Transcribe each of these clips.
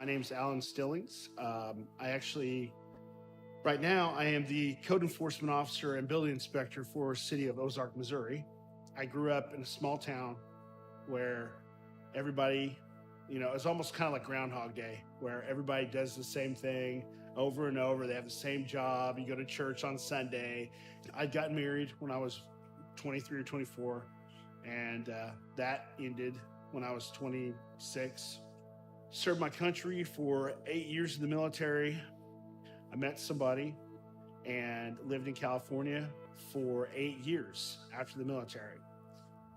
My name's Alan Stillings. Right now, I am the code enforcement officer and building inspector for City of Ozark, Missouri. I grew up in a small town where everybody, it's almost kind of like Groundhog Day, where everybody does the same thing over and over. They have the same job. You go to church on Sunday. I'd gotten married when I was 23 or 24, and that ended when I was 26. Served my country for 8 years in the military. I met somebody and lived in California for 8 years after the military.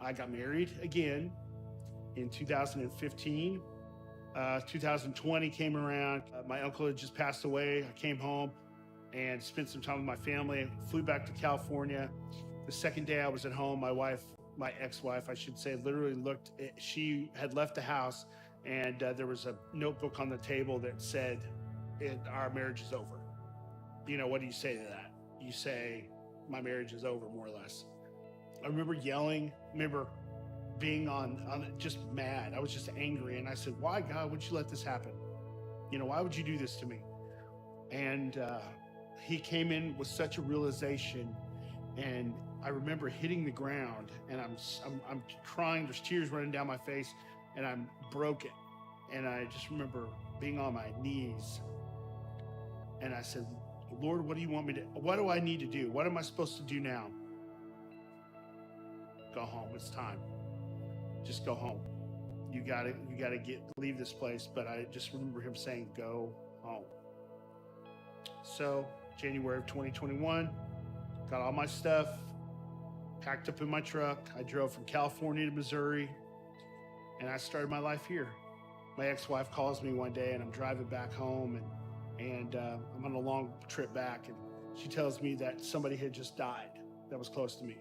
I got married again in 2015. 2020 came around. My uncle had just passed away. I came home and spent some time with my family. Flew back to California. The second day I was at home, my ex-wife, I should say, literally she had left the house, and there was a notebook on the table that said, our marriage is over. What do you say to that? You say, my marriage is over, more or less. I remember yelling, being just mad. I was just angry. And I said, why, God, would you let this happen? Why would you do this to me? And he came in with such a realization. And I remember hitting the ground, and I'm crying. There's tears running down my face, and I'm broken. And I just remember being on my knees. And I said, Lord, what do I need to do? What am I supposed to do now? Go home. It's time. Just go home. You gotta leave this place. But I just remember him saying, go home. So January of 2021, got all my stuff, packed up in my truck. I drove from California to Missouri, and I started my life here. My ex-wife calls me one day, and I'm driving back home, and I'm on a long trip back, and she tells me that somebody had just died that was close to me.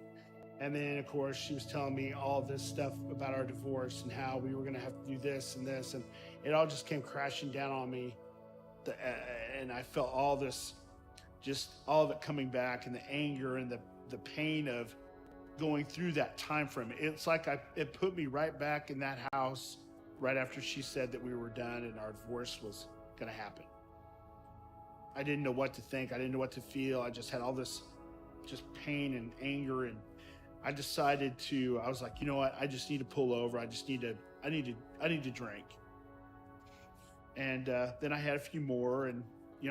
And then, of course, she was telling me all this stuff about our divorce and how we were going to have to do this and this, and it all just came crashing down on me. And I felt all this, just all of it coming back, and the anger and the pain of going through that time frame. It's like it put me right back in that house right after she said that we were done and our divorce was going to happen. I didn't know what to think. I didn't know what to feel. I just had all this just pain and anger, and I decided I was like, you know what? I just need to pull over. I need to drink. And then I had a few more, and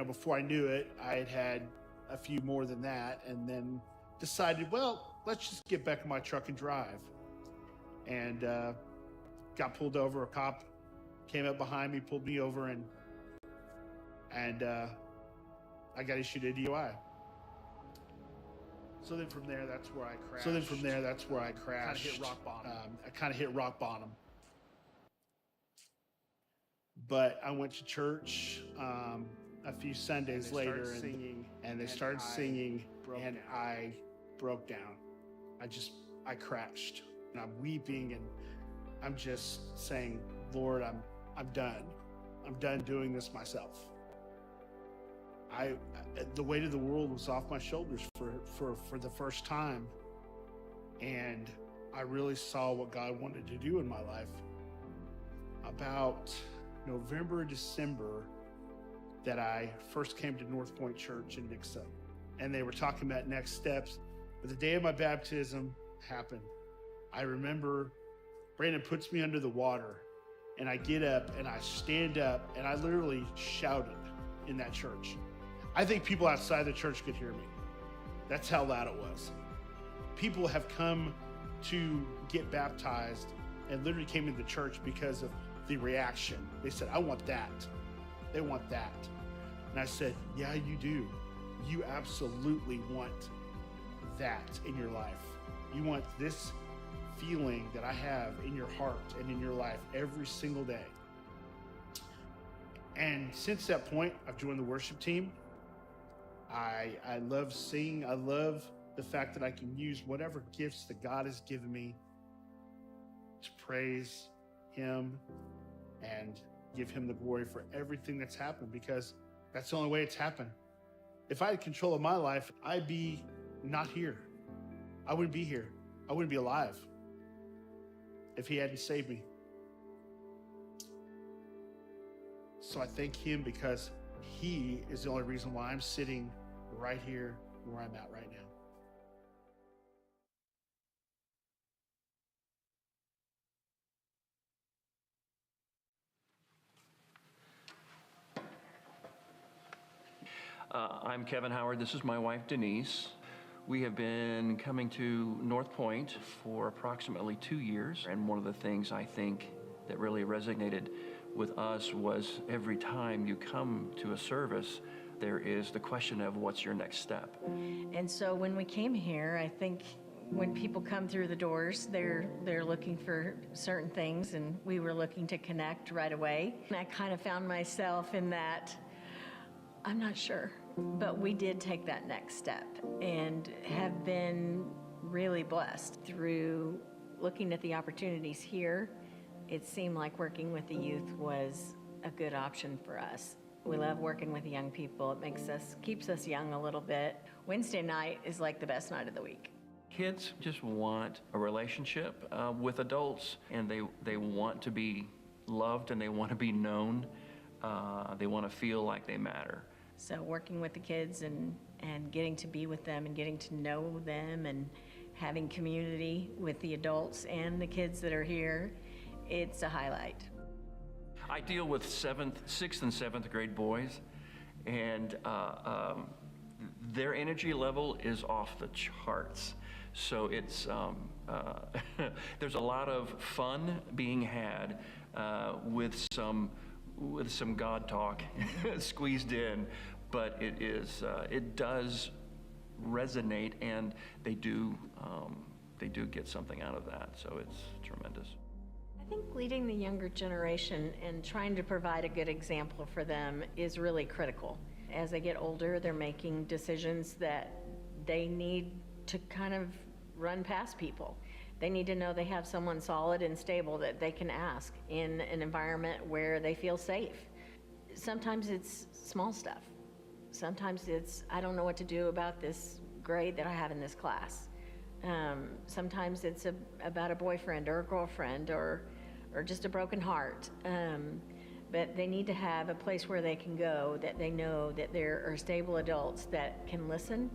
before I knew it, I had a few more than that, and then decided, well, let's just get back in my truck and drive. And got pulled over. A cop came up behind me, pulled me over, and I got issued a DUI. So then from there, that's where I crashed. I kind of hit rock bottom. But I went to church a few Sundays later, and they started singing, and I broke down. I crashed, and I'm weeping, and I'm just saying, Lord, I'm done. I'm done doing this myself. The weight of the world was off my shoulders for the first time, and I really saw what God wanted to do in my life. About November, December, that I first came to North Point Church in Nixa, and they were talking about next steps. But the day of my baptism happened. I remember Brandon puts me under the water, and I get up and I stand up, and I literally shouted in that church. I think people outside the church could hear me. That's how loud it was. People have come to get baptized and literally came into the church because of the reaction. They said, I want that. They want that. And I said, yeah, you do. You absolutely want that in your life. You want this feeling that I have in your heart and in your life every single day. And since that point, I've joined the worship team. I love singing. I love the fact that I can use whatever gifts that God has given me to praise him and give him the glory for everything that's happened, because that's the only way it's happened. If I had control of my life, I'd be not here. I wouldn't be here. I wouldn't be alive if he hadn't saved me. So I thank him because he is the only reason why I'm sitting right here where I'm at right now. I'm Kevin Howard. This is my wife, Denise. We have been coming to North Point for approximately 2 years, and one of the things I think that really resonated with us was every time you come to a service, there is the question of what's your next step. And so when we came here, I think when people come through the doors, they're looking for certain things, and we were looking to connect right away. And I kind of found myself in that, I'm not sure, but we did take that next step and have been really blessed through looking at the opportunities here. It seemed like working with the youth was a good option for us. We love working with young people. It keeps us young a little bit. Wednesday night is like the best night of the week. Kids just want a relationship with adults, and they want to be loved and they want to be known. They want to feel like they matter. So working with the kids and getting to be with them and getting to know them and having community with the adults and the kids that are here, it's a highlight. I deal with 6th and 7th grade boys, and their energy level is off the charts. So it's there's a lot of fun being had with some God talk squeezed in, but it does resonate, and they do get something out of that. So it's tremendous. I think leading the younger generation and trying to provide a good example for them is really critical. As they get older, they're making decisions that they need to kind of run past people. They need to know they have someone solid and stable that they can ask in an environment where they feel safe. Sometimes it's small stuff. Sometimes it's, I don't know what to do about this grade that I have in this class. Sometimes it's about a boyfriend or a girlfriend or just a broken heart. But they need to have a place where they can go that they know that there are stable adults that can listen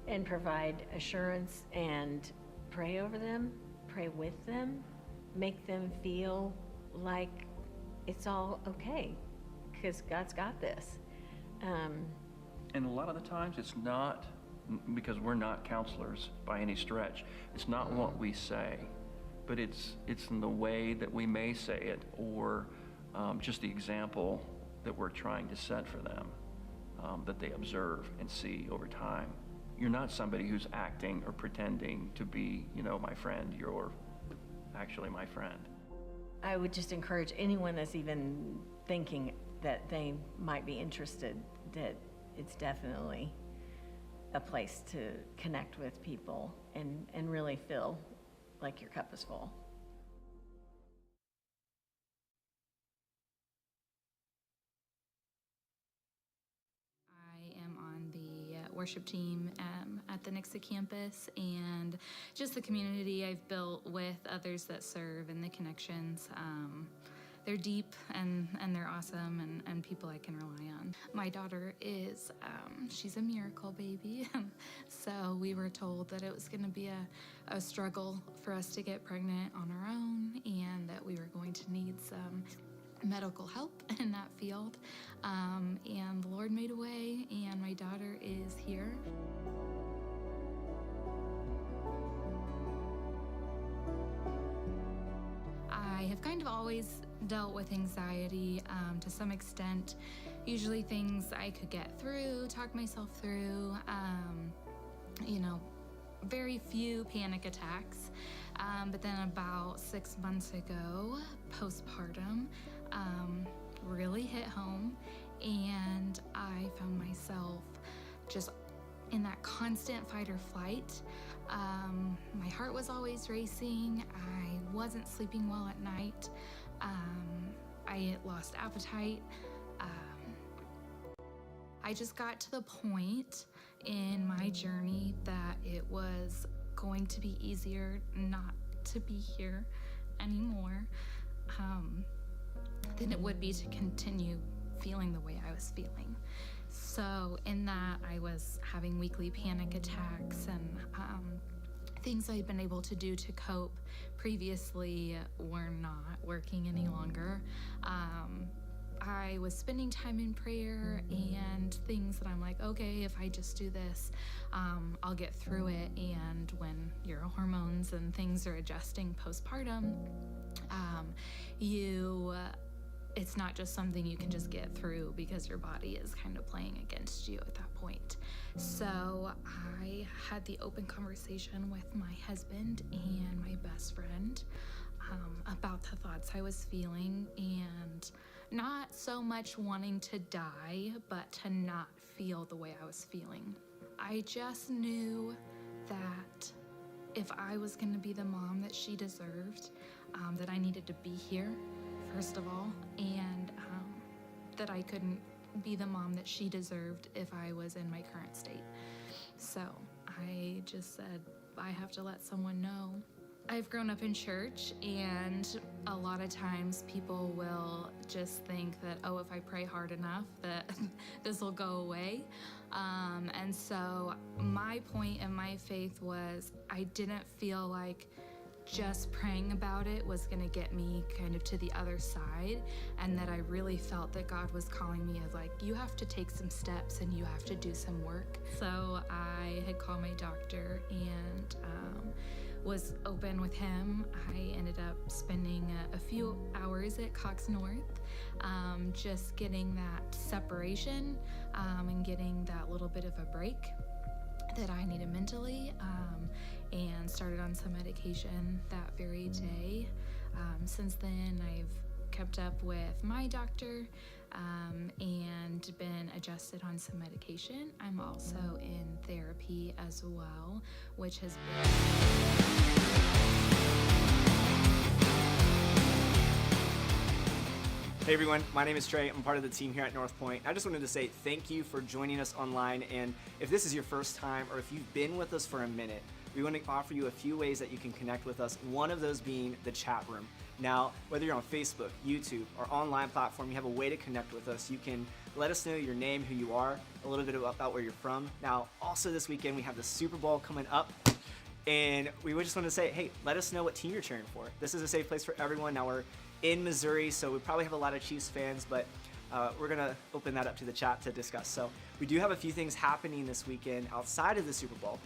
and provide assurance and pray over them, pray with them, make them feel like it's all okay because God's got this. And a lot of the times it's not because we're not counselors by any stretch. It's not what we say, but it's in the way that we may say it, or just the example that we're trying to set for them, that they observe and see over time. You're not somebody who's acting or pretending to be, my friend. You're actually my friend. I would just encourage anyone that's even thinking that they might be interested, that it's definitely a place to connect with people and really feel like your cup is full. I am on the worship team at the Nixa campus, and just the community I've built with others that serve and the connections. They're deep and they're awesome and people I can rely on. My daughter is, she's a miracle baby. So we were told that it was gonna be a struggle for us to get pregnant on our own, and that we were going to need some medical help in that field. And the Lord made a way, and my daughter is here. I have kind of always dealt with anxiety to some extent, usually things I could get through, talk myself through, very few panic attacks. But then about 6 months ago, postpartum really hit home, and I found myself just in that constant fight or flight. My heart was always racing. I wasn't sleeping well at night. I had lost appetite. I just got to the point in my journey that it was going to be easier not to be here anymore. than it would be to continue feeling the way I was feeling. So in that, I was having weekly panic attacks, and things I'd been able to do to cope previously were not working any longer. I was spending time in prayer and things that I'm like, okay, if I just do this, I'll get through it. And when your hormones and things are adjusting postpartum, it's not just something you can just get through because your body is kind of playing against you at that point. So I had the open conversation with my husband and my best friend about the thoughts I was feeling, and not so much wanting to die, but to not feel the way I was feeling. I just knew that if I was going to be the mom that she deserved, that I needed to be here, first of all, and that I couldn't be the mom that she deserved if I was in my current state. So I just said, I have to let someone know. I've grown up in church, and a lot of times people will just think that, oh, if I pray hard enough, that this will go away. And so my point in my faith was I didn't feel like just praying about it was going to get me kind of to the other side, and that I really felt that God was calling me as like, you have to take some steps and you have to do some work. So I had called my doctor and was open with him. I ended up spending a few hours at Cox North, just getting that separation and getting that little bit of a break that I needed mentally, and started on some medication that very day. Since then, I've kept up with my doctor and been adjusted on some medication. I'm also in therapy as well, which has been... Hey everyone, my name is Trey. I'm part of the team here at North Point. I just wanted to say thank you for joining us online, and if this is your first time or if you've been with us for a minute, we want to offer you a few ways that you can connect with us, one of those being the chat room. Now, whether you're on Facebook, YouTube, or online platform, you have a way to connect with us. You can let us know your name, who you are, a little bit about where you're from. Now, also this weekend, we have the Super Bowl coming up, and we just want to say, hey, let us know what team you're cheering for. This is a safe place for everyone. Now, we're in Missouri, so we probably have a lot of Chiefs fans, but we're going to open that up to the chat to discuss. So we do have a few things happening this weekend outside of the Super Bowl.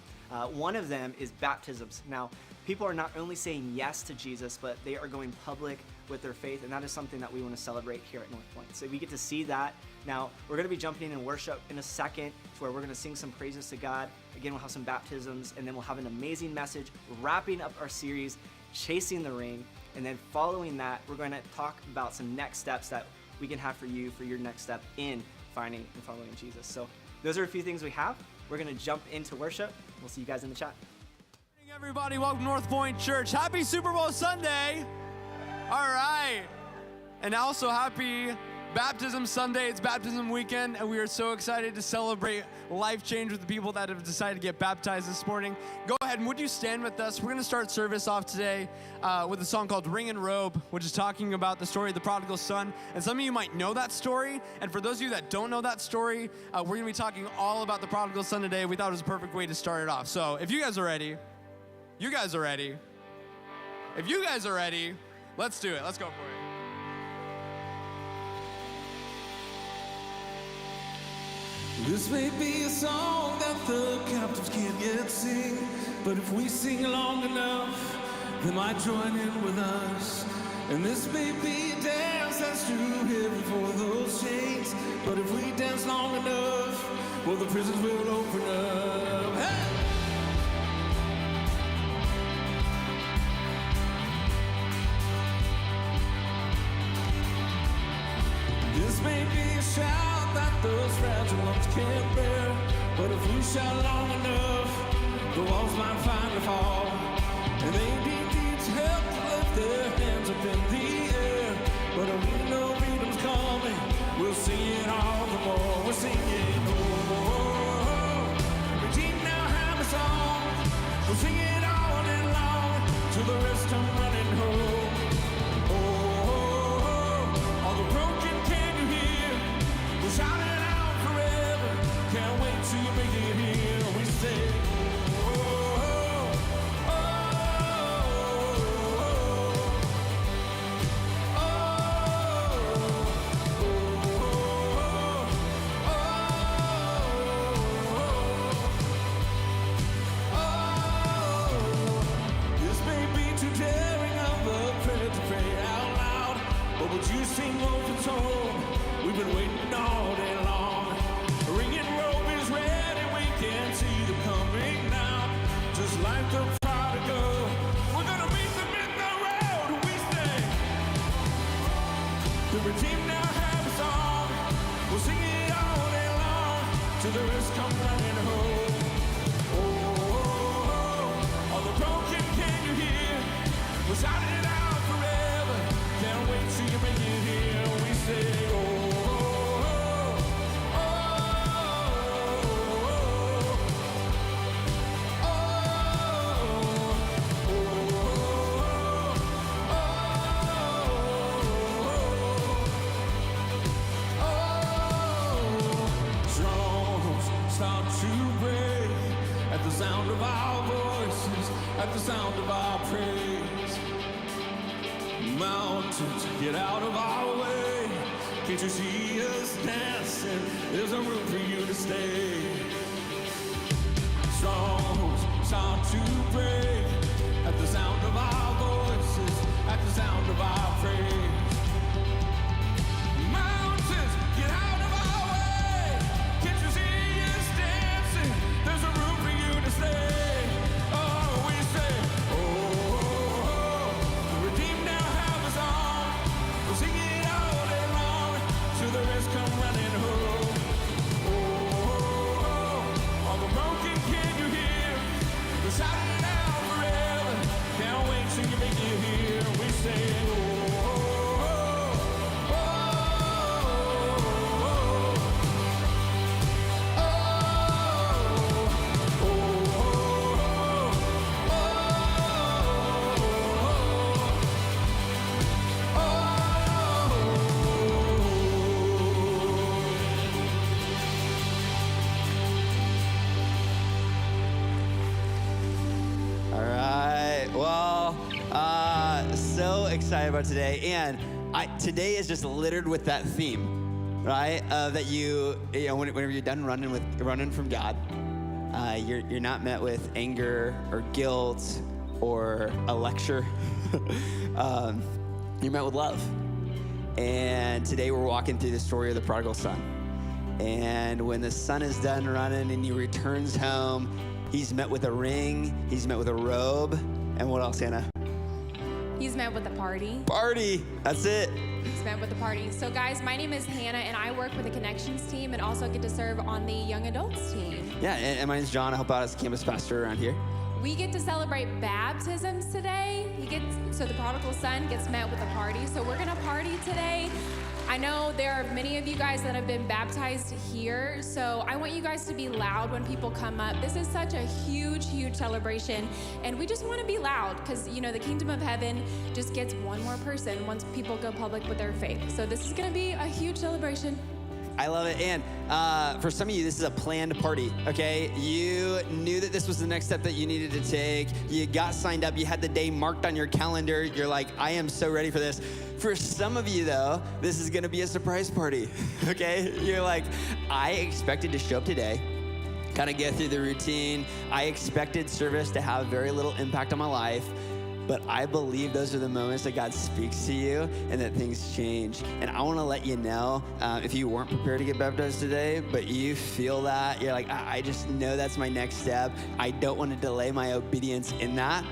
One of them is baptisms. Now, people are not only saying yes to Jesus, but they are going public with their faith, and that is something that we want to celebrate here at North Point. So we get to see that. Now, we're going to be jumping in worship in a second, where we're going to sing some praises to God. Again, we'll have some baptisms, and then we'll have an amazing message wrapping up our series, Chasing the Ring. And then following that, we're going to talk about some next steps that we can have for you for your next step in finding and following Jesus. So those are a few things we have. We're going to jump into worship. We'll see you guys in the chat. Good morning, everybody. Welcome to North Point Church. Happy Super Bowl Sunday. All right. And also happy Baptism Sunday. It's baptism weekend, and we are so excited to celebrate life change with the people that have decided to get baptized this morning. Go ahead and would you stand with us? We're going to start service off today with a song called Ring and Robe, which is talking about the story of the prodigal son. And some of you might know that story. And for those of you that don't know that story, we're going to be talking all about the prodigal son today. We thought it was a perfect way to start it off. So if you guys are ready, you guys are ready. If you guys are ready, let's do it. Let's go for it. This may be a song that the captives can't yet sing, but if we sing long enough, they might join in with us. And this may be a dance that's too heavy for those chains, but if we dance long enough, well, the prisons will open up. Hey! This may be a shout that those fragile lungs can't bear, but if we shout long enough, the walls might finally fall, and they need help to lift their hands up in the air. But we know freedom's coming, we'll sing it all the more. We're singing, oh, oh, oh. Redeemed now have a song, we'll sing it all day long, till the rest come running home. Oh, oh, oh. All the but you seem overtold. We've been waiting all day long. The ringing robe is ready, we can see them coming now. Just like the prodigal, we're gonna meet them in the road. We say, the redeemed now have a song. We'll sing it all day long till the rest come running home. Oh, all the broken can you hear? We're shouting it out forever. Can't wait till you make it here. We say, start to break at the sound of our voices, at the sound of our praise. Mountains, get out of our way. Can't you see us dancing? There's no room for you to stay. Strongholds start to break at the sound of our voices, at the sound of our praise. Mountains, get out of our way. Can't you see us dancing? There's a room for you to stay. Oh, we say, the redeemed now have a song. We'll sing it all day long till the rest come running home. All the broken can you hear? We're shouting it out forever. Can't wait till you make it here. We say, All right. Well, so excited about today, and today is just littered with that theme, right? That you know, whenever you're done running from God, you're not met with anger or guilt or a lecture. You're met with love. And today we're walking through the story of the prodigal son. And when the son is done running and he returns home, he's met with a ring, he's met with a robe, and what else, Hannah? He's met with a party. Party, that's it. He's met with a party. So guys, my name is Hannah and I work with the Connections team and also get to serve on the Young Adults team. Yeah, and my name's John. I help out as campus pastor around here. We get to celebrate baptisms today. So the prodigal son gets met with a party. So we're gonna party today. I know there are many of you guys that have been baptized here, so I want you guys to be loud when people come up. This is such a huge, huge celebration, and we just want to be loud because, you know, the kingdom of heaven just gets one more person once people go public with their faith. So this is going to be a huge celebration. I love it. And for some of you, this is a planned party, okay? You knew that this was the next step that you needed to take. You got signed up. You had the day marked on your calendar. You're like, I am so ready for this. For some of you, though, this is going to be a surprise party, okay? You're like, I expected to show up today, kind of get through the routine. I expected service to have very little impact on my life. But I believe those are the moments that God speaks to you and that things change. And I want to let you know, if you weren't prepared to get baptized today, but you feel that, you're like, I just know that's my next step. I don't want to delay my obedience in that.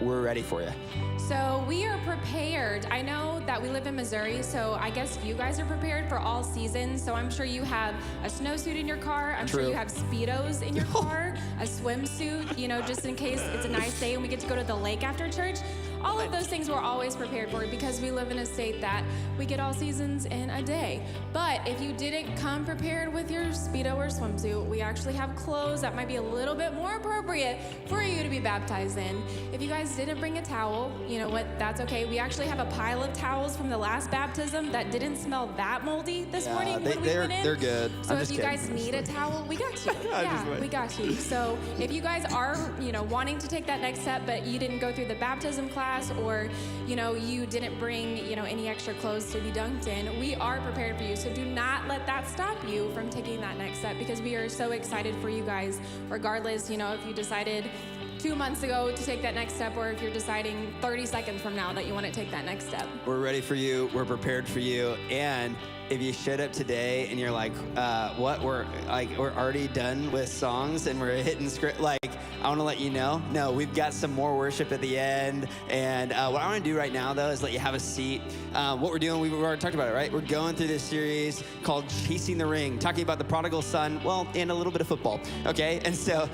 We're ready for you. So we are prepared. I know that we live in Missouri, so I guess you guys are prepared for all seasons. So I'm sure you have a snowsuit in your car. I'm sure you have Speedos in your car, a swimsuit, you know, just in case it's a nice day and we get to go to the lake after church. All of those things we're always prepared for because we live in a state that we get all seasons in a day. But if you didn't come prepared with your Speedo or swimsuit, we actually have clothes that might be a little bit more appropriate for you to be baptized in. If you guys didn't bring a towel, you know what, that's okay. We actually have a pile of towels from the last baptism that didn't smell that moldy this morning when we went in. They're good. So if you guys need a towel, we got you. Yeah, we got you. So if you guys are, you know, wanting to take that next step, but you didn't go through the baptism class, or, you know, you didn't bring, you know, any extra clothes to be dunked in, we are prepared for you. So do not let that stop you from taking that next step because we are so excited for you guys, regardless, you know, if you decided 2 months ago to take that next step, or if you're deciding 30 seconds from now that you want to take that next step. We're ready for you. We're prepared for you. And if you showed up today and you're like, what? We're already done with songs and we're hitting script. Like, I want to let you know. No, we've got some more worship at the end. And what I want to do right now, though, is let you have a seat. What we're doing, we've already talked about it, right? We're going through this series called Chasing the Ring, talking about the prodigal son, well, and a little bit of football, okay? And so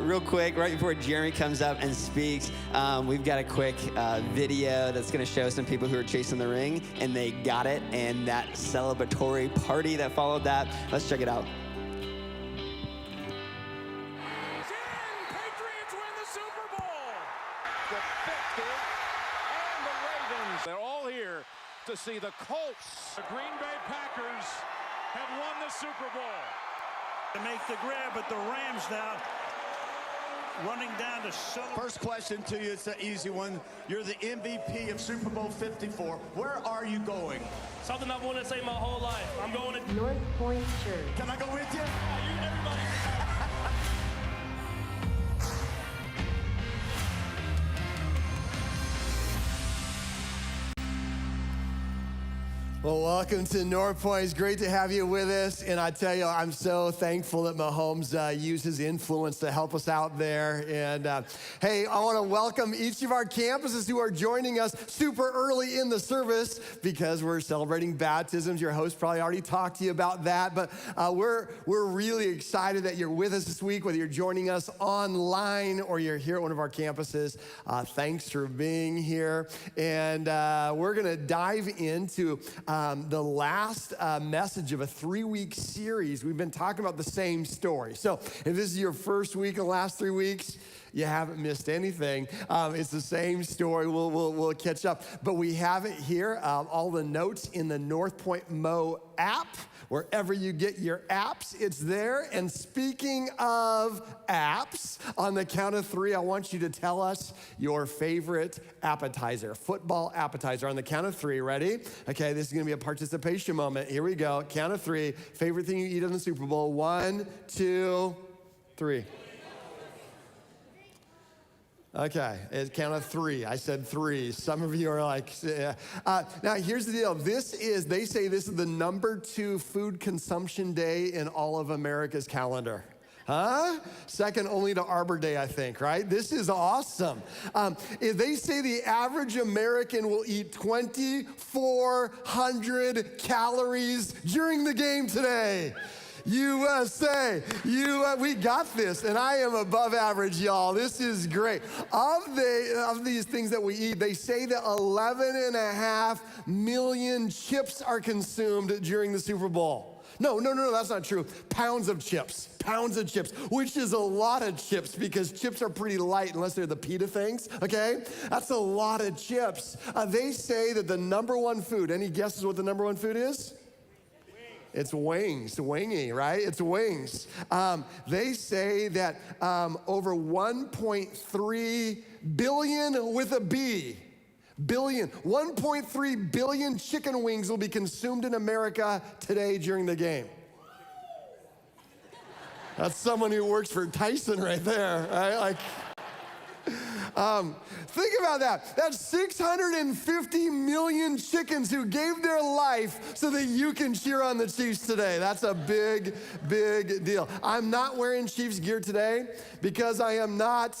real quick, right before Jeremy comes up and speaks, we've got a quick video that's going to show some people who are chasing the ring, and they got it, and that celebratory party that followed that. Let's check it out. Patriots win the Super Bowl. The 50 and the Ravens. They're all here to see the Colts. The Green Bay Packers have won the Super Bowl. To make the grab, but the Rams now running down to celebrate. First question to you, it's an easy one. You're the MVP of Super Bowl 54. Where are you going? Something I've wanted to say my whole life. I'm going to North Point Church. Can I go with you? everybody. Well, welcome to North Point. It's great to have you with us. And I tell you, I'm so thankful that Mahomes used his influence to help us out there. And hey, I want to welcome each of our campuses who are joining us super early in the service because we're celebrating baptisms. Your host probably already talked to you about that. But we're really excited that you're with us this week, whether you're joining us online or you're here at one of our campuses. Thanks for being here. And we're going to dive into the last message of a 3-week series. We've been talking about the same story. So if this is your first week of the last 3 weeks, you haven't missed anything. It's the same story. We'll catch up. But we have it here, all the notes in the North Point Mo app. Wherever you get your apps, it's there. And speaking of apps, on the count of 3, I want you to tell us your favorite appetizer, football appetizer. On the count of 3, ready? Okay, this is gonna be a participation moment. Here we go, count of 3. Favorite thing you eat in the Super Bowl, 1, 2, 3. Okay, it's count of 3. I said 3. Some of you are like, now here's the deal. They say this is the number 2 food consumption day in all of America's calendar. Huh? Second only to Arbor Day, I think, right? This is awesome. They say the average American will eat 2,400 calories during the game today. USA, we got this, and I am above average, y'all. This is great. Of these things that we eat, they say that 11.5 million chips are consumed during the Super Bowl. No, that's not true. Pounds of chips, which is a lot of chips because chips are pretty light unless they're the pita things, okay? That's a lot of chips. They say that the number 1 food, any guesses what the number 1 food is? It's wings, wingy, right? It's wings. They say that over 1.3 billion with a B, 1.3 billion chicken wings will be consumed in America today during the game. That's someone who works for Tyson right there, right? Like, think about that. That's 650 million chickens who gave their life so that you can cheer on the Chiefs today. That's a big, big deal. I'm not wearing Chiefs gear today because I am not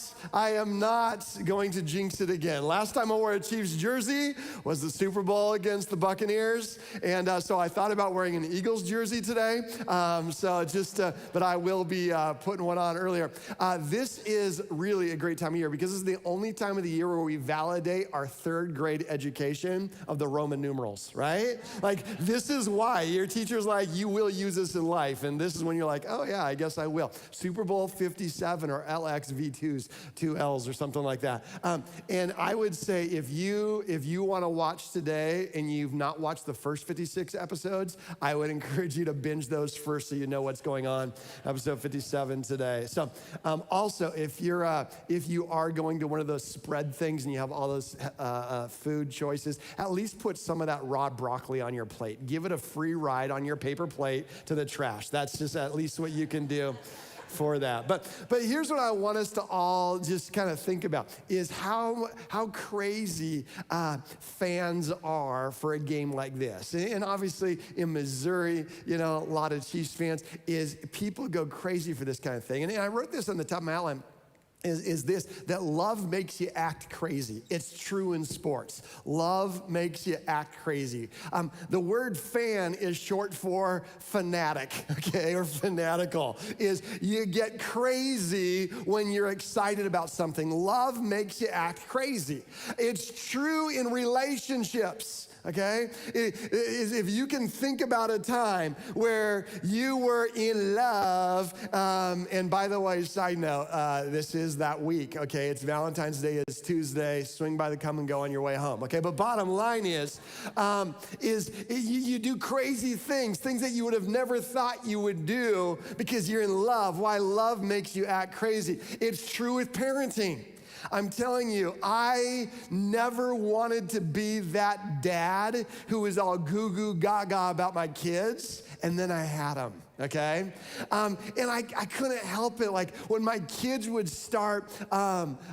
going to jinx it again. Last time I wore a Chiefs jersey was the Super Bowl against the Buccaneers. And so I thought about wearing an Eagles jersey today. But I will be putting one on earlier. This is really a great time of year because this is the only time of the year where we validate our 3rd grade education of the Roman numerals, right? Like, this is why your teacher's like, you will use this in life. And this is when you're like, oh yeah, I guess I will. Super Bowl 57 or LXV2s, 2 L's or something like that. And I would say if you want to watch today and you've not watched the first 56 episodes, I would encourage you to binge those first so you know what's going on. Episode 57 today. So also, if you are going to one of those spread things and you have all those food choices, at least put some of that raw broccoli on your plate. Give it a free ride on your paper plate to the trash. That's just at least what you can do. for that. But here's what I want us to all just kind of think about is how crazy fans are for a game like this. And obviously in Missouri, you know, a lot of Chiefs fans is people go crazy for this kind of thing. And I wrote this on the top of my outline. Is this, that love makes you act crazy. It's true in sports. Love makes you act crazy. The word fan is short for fanatic, okay, or fanatical, is you get crazy when you're excited about something. Love makes you act crazy. It's true in relationships. Okay? If you can think about a time where you were in love, and by the way, side note, this is that week, okay? It's Valentine's Day, it's Tuesday, swing by the Come and Go on your way home, okay? But bottom line is you do crazy things that you would have never thought you would do because you're in love. Why love makes you act crazy. It's true with parenting. I'm telling you, I never wanted to be that dad who was all goo goo gaga about my kids, and then I had them. Okay? And I couldn't help it. Like when my kids would start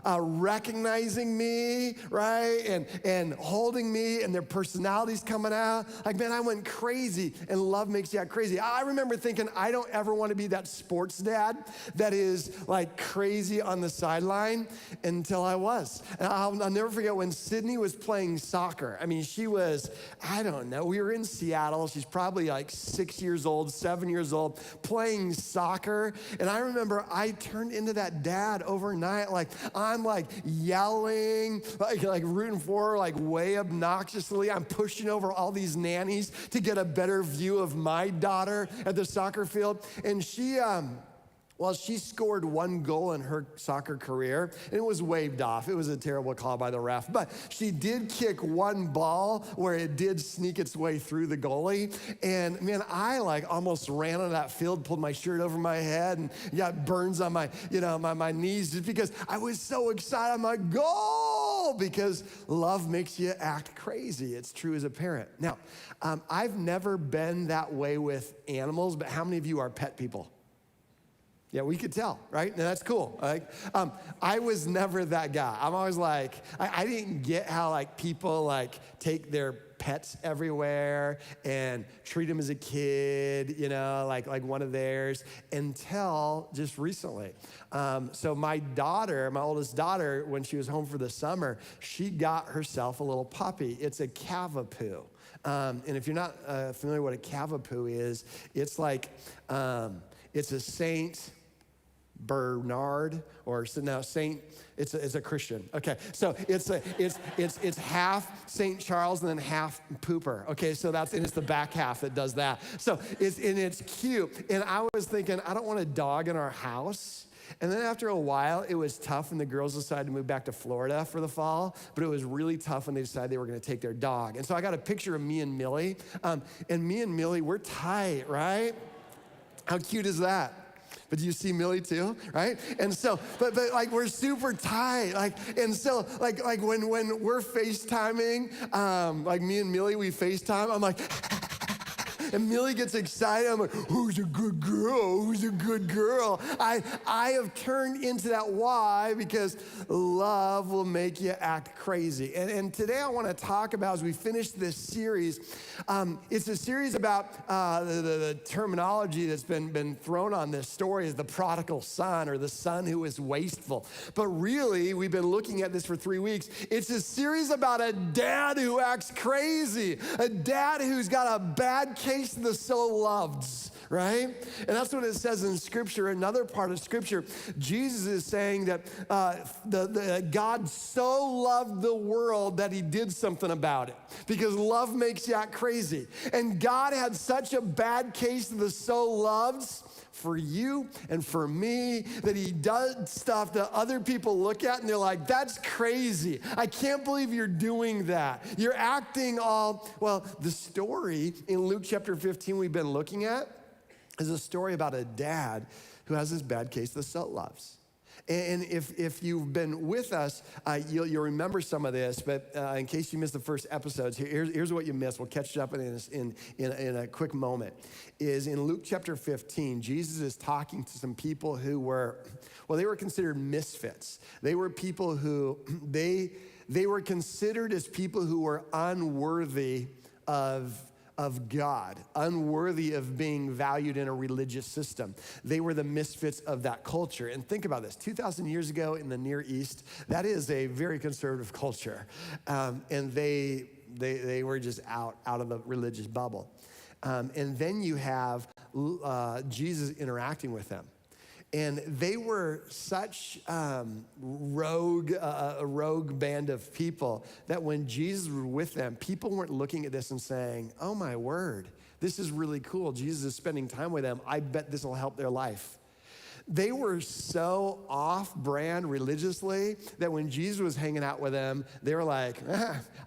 recognizing me, right? And holding me and their personalities coming out. Like, man, I went crazy, and love makes you act crazy. I remember thinking, I don't ever want to be that sports dad that is like crazy on the sideline until I was. And I'll never forget when Sydney was playing soccer. I mean, she was, I don't know, we were in Seattle. She's probably like 6 years old, 7 years old, playing soccer. And I remember I turned into that dad overnight. Like I'm like yelling, like rooting for her, like way obnoxiously. I'm pushing over all these nannies to get a better view of my daughter at the soccer field. And she scored one goal in her soccer career, and it was waved off. It was a terrible call by the ref, but she did kick one ball where it did sneak its way through the goalie. And man, I like almost ran on that field, pulled my shirt over my head, and got burns on my, my knees just because I was so excited. I'm like, goal! Because love makes you act crazy. It's true as a parent. Now, I've never been that way with animals, but how many of you are pet people? Yeah, we could tell, right? And that's cool. Like, I was never that guy. I'm always like, I didn't get how like people like take their pets everywhere and treat them as a kid, like one of theirs, until just recently. So my oldest daughter, when she was home for the summer, she got herself a little puppy. It's a Cavapoo. And if you're not familiar with what a Cavapoo is, it's like, it's a Saint Bernard, or so now Saint, it's a Christian. Okay, so it's half Saint Charles and then half Pooper. Okay, so and it's the back half that does that. So it's cute. And I was thinking, I don't want a dog in our house. And then after a while, it was tough, and the girls decided to move back to Florida for the fall, but it was really tough when they decided they were gonna take their dog. And so I got a picture of me and Millie, and me and Millie, we're tight, right? How cute is that? But do you see Millie too, right? And so, but like we're super tight, and so like when we're FaceTiming, like me and Millie, we FaceTime, I'm like, and Millie gets excited. I'm like, who's a good girl? Who's a good girl? I have turned into that. Why? Because love will make you act crazy. And today I want to talk about, as we finish this series, it's a series about the terminology that's been thrown on this story is the prodigal son, or the son who is wasteful. But really, we've been looking at this for 3 weeks. It's a series about a dad who acts crazy, a dad who's got a bad case of the so-loveds, right? And that's what it says in Scripture. Another part of Scripture, Jesus is saying that God so loved the world that he did something about it, because love makes you act crazy. And God had such a bad case of the so-loveds for you and for me that he does stuff that other people look at and they're like, that's crazy. I can't believe you're doing that. You're acting all, well, the story in Luke chapter 15 we've been looking at is a story about a dad who has this bad case of the so-loves. And if you've been with us, you'll remember some of this, but in case you missed the first episodes, here's what you missed. We'll catch up in a quick moment. Is in Luke chapter 15, Jesus is talking to some people who were, well, they were considered misfits. They were people who, they were considered as people who were unworthy of God, unworthy of being valued in a religious system. They were the misfits of that culture. And think about this, 2,000 years ago in the Near East, that is a very conservative culture. And they were just out of the religious bubble. And then you have Jesus interacting with them. And they were such a rogue band of people that when Jesus was with them, people weren't looking at this and saying, oh my word, this is really cool. Jesus is spending time with them. I bet this will help their life. They were so off-brand religiously that when Jesus was hanging out with them, they were like,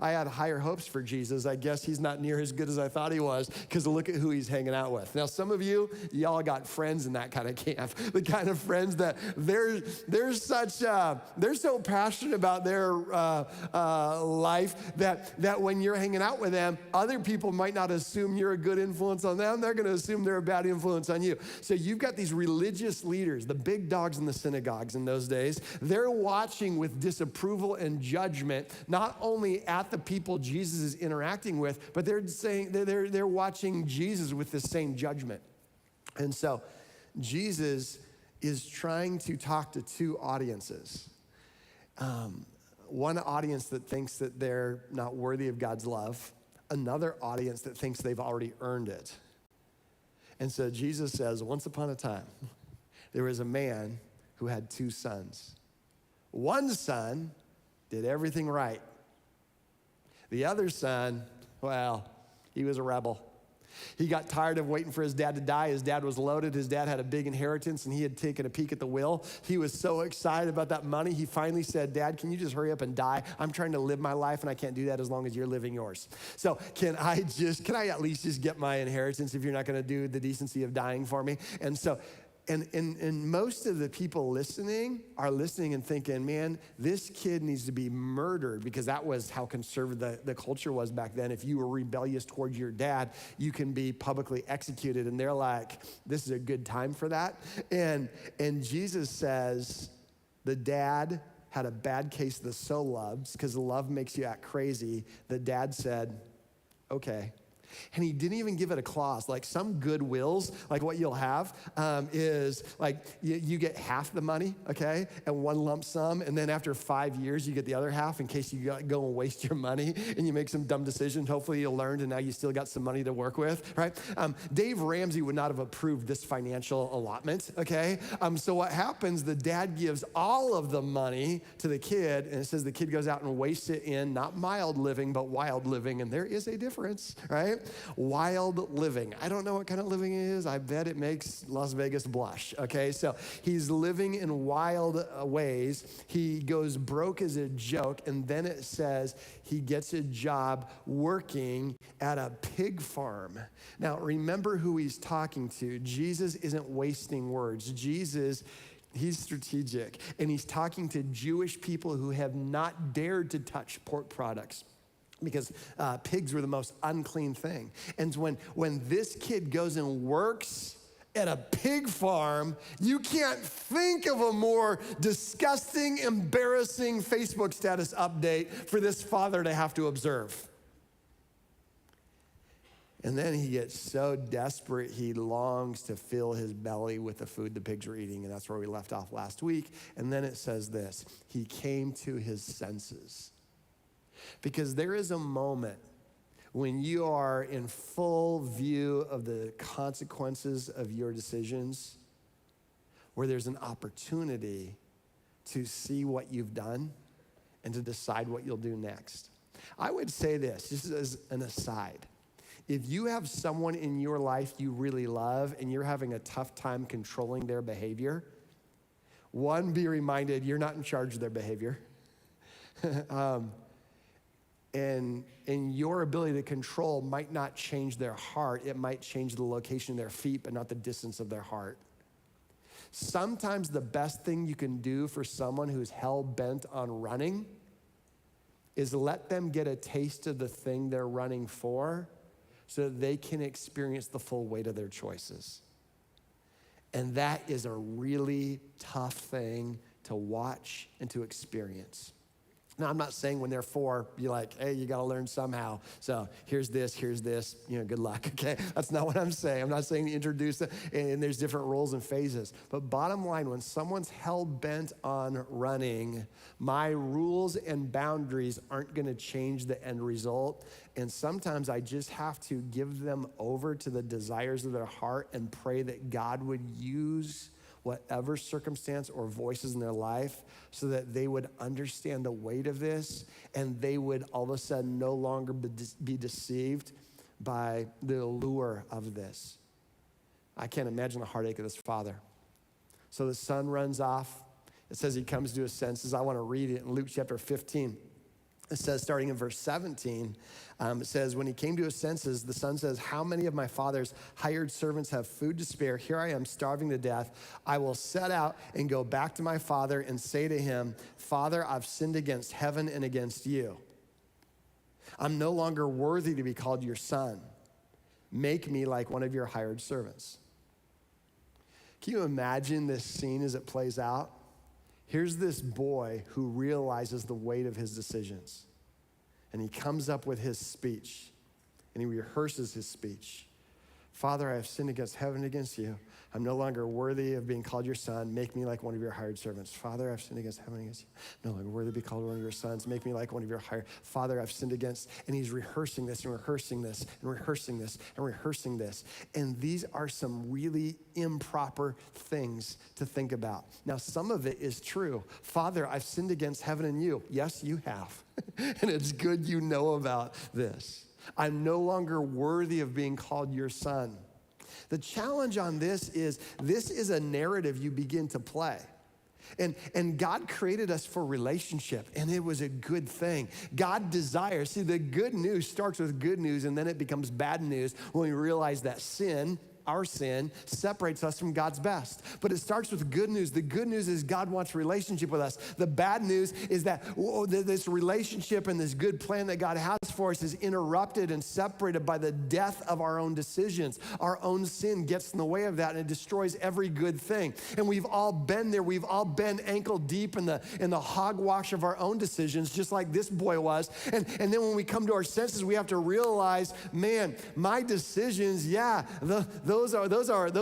I had higher hopes for Jesus. I guess he's not near as good as I thought he was because look at who he's hanging out with. Now, some of y'all got friends in that kind of camp, the kind of friends that they're so passionate about their life that when you're hanging out with them, other people might not assume you're a good influence on them. They're going to assume they're a bad influence on you. So you've got these religious leaders, the big dogs in the synagogues in those days. They're watching with disapproval and judgment, not only at the people Jesus is interacting with, but they're watching Jesus with the same judgment. And so Jesus is trying to talk to two audiences. One audience that thinks that they're not worthy of God's love, another audience that thinks they've already earned it. And so Jesus says, once upon a time, there was a man who had two sons. One son did everything right. The other son, well, he was a rebel. He got tired of waiting for his dad to die. His dad was loaded. His dad had a big inheritance, and he had taken a peek at the will. He was so excited about that money, he finally said, Dad, can you just hurry up and die? I'm trying to live my life, and I can't do that as long as you're living yours. So can I at least just get my inheritance if you're not going to do the decency of dying for me? And so, and most of the people listening are listening and thinking, man, this kid needs to be murdered, because that was how conservative the culture was back then. If you were rebellious towards your dad, you can be publicly executed. And they're like, this is a good time for that. And Jesus says the dad had a bad case of the so loves, because love makes you act crazy. The dad said, okay. And he didn't even give it a clause. Like some good wills, like what you'll have is like you get half the money, okay, and one lump sum, and then after 5 years, you get the other half in case you go and waste your money and you make some dumb decisions. Hopefully you learned and now you still got some money to work with, right? Dave Ramsey would not have approved this financial allotment, okay? So what happens, the dad gives all of the money to the kid, and it says the kid goes out and wastes it in not mild living, but wild living, and there is a difference, right? Wild living. I don't know what kind of living it is. I bet it makes Las Vegas blush, okay? So he's living in wild ways. He goes broke as a joke, and then it says he gets a job working at a pig farm. Now, remember who he's talking to. Jesus isn't wasting words. Jesus, he's strategic, and he's talking to Jewish people who have not dared to touch pork products, because pigs were the most unclean thing. And when this kid goes and works at a pig farm, you can't think of a more disgusting, embarrassing Facebook status update for this father to have to observe. And then he gets so desperate, he longs to fill his belly with the food the pigs were eating, and that's where we left off last week. And then it says this, he came to his senses. Because there is a moment when you are in full view of the consequences of your decisions, where there's an opportunity to see what you've done and to decide what you'll do next. I would say this, just as an aside. If you have someone in your life you really love and you're having a tough time controlling their behavior, one, be reminded you're not in charge of their behavior. And your ability to control might not change their heart. It might change the location of their feet, but not the distance of their heart. Sometimes the best thing you can do for someone who's hell-bent on running is let them get a taste of the thing they're running for so that they can experience the full weight of their choices. And that is a really tough thing to watch and to experience. Now, I'm not saying when they're 4, be like, hey, you got to learn somehow. So here's this, good luck, okay? That's not what I'm saying. I'm not saying to introduce it, and there's different roles and phases. But bottom line, when someone's hell-bent on running, my rules and boundaries aren't going to change the end result. And sometimes I just have to give them over to the desires of their heart and pray that God would use whatever circumstance or voices in their life so that they would understand the weight of this and they would all of a sudden no longer be deceived by the allure of this. I can't imagine the heartache of this father. So the son runs off. It says he comes to his senses. I want to read it in Luke chapter 15. It says, starting in verse 17, it says, when he came to his senses, the son says, how many of my father's hired servants have food to spare? Here I am starving to death. I will set out and go back to my father and say to him, Father, I've sinned against heaven and against you. I'm no longer worthy to be called your son. Make me like one of your hired servants. Can you imagine this scene as it plays out? Here's this boy who realizes the weight of his decisions. And he comes up with his speech, and he rehearses his speech. Father, I have sinned against heaven and against you. I'm no longer worthy of being called your son. Make me like one of your hired servants. Father, I've sinned against heaven and against you. I'm no longer worthy to be called one of your sons. Make me like one of your hired. Father, I've sinned against. And he's rehearsing this and rehearsing this and rehearsing this and rehearsing this. And these are some really improper things to think about. Now, some of it is true. Father, I've sinned against heaven and you. Yes, you have. And it's good you know about this. I'm no longer worthy of being called your son. The challenge on this is a narrative you begin to play. And God created us for relationship, and it was a good thing. God desires, see, the good news starts with good news, and then it becomes bad news when we realize that sin, our sin, separates us from God's best. But it starts with good news. The good news is God wants a relationship with us. The bad news is that this relationship and this good plan that God has for us is interrupted and separated by the death of our own decisions. Our own sin gets in the way of that, and it destroys every good thing. And we've all been there. We've all been ankle deep in the hogwash of our own decisions, just like this boy was. And then when we come to our senses, we have to realize, man, my decisions, those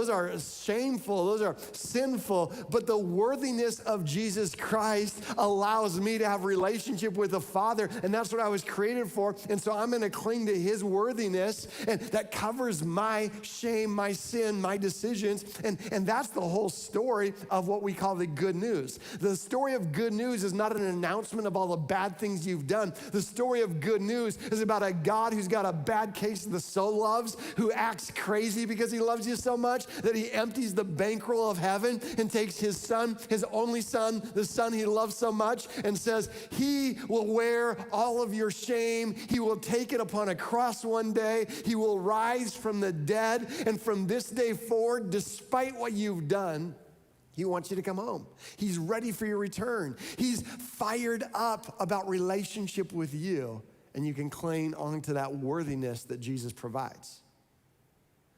are shameful, those are sinful, but the worthiness of Jesus Christ allows me to have a relationship with the Father, and that's what I was created for. And so I'm gonna cling to his worthiness, and that covers my shame, my sin, my decisions, and that's the whole story of what we call the good news. The story of good news is not an announcement of all the bad things you've done. The story of good news is about a God who's got a bad case of the soul loves, who acts crazy because he loves you so much that he empties the bankroll of heaven and takes his son, his only son, the son he loves so much, and says, he will wear all of your shame. He will take it upon a cross one day. He will rise from the dead. And from this day forward, despite what you've done, he wants you to come home. He's ready for your return. He's fired up about relationship with you, and you can cling on to that worthiness that Jesus provides.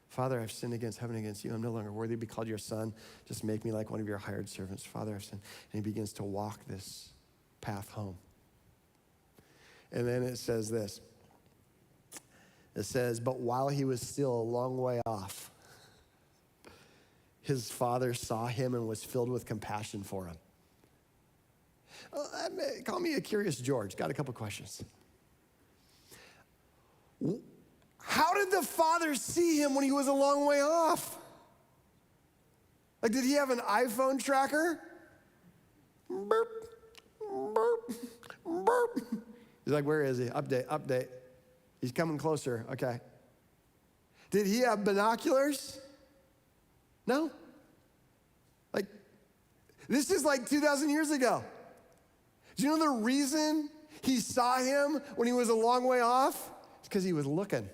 Father, I've sinned against heaven and against you. I'm no longer worthy to be called your son. Just make me like one of your hired servants. Father, I've sinned. And he begins to walk this path home. And then it says this. It says, but while he was still a long way off, his father saw him and was filled with compassion for him. Call me a curious George. Got a couple questions. How did the father see him when he was a long way off? Like, did he have an iPhone tracker? Burp, burp, burp. He's like, where is he? Update. He's coming closer. Okay. Did he have binoculars? No. Like, this is like 2,000 years ago. Do you know the reason he saw him when he was a long way off? It's because he was looking.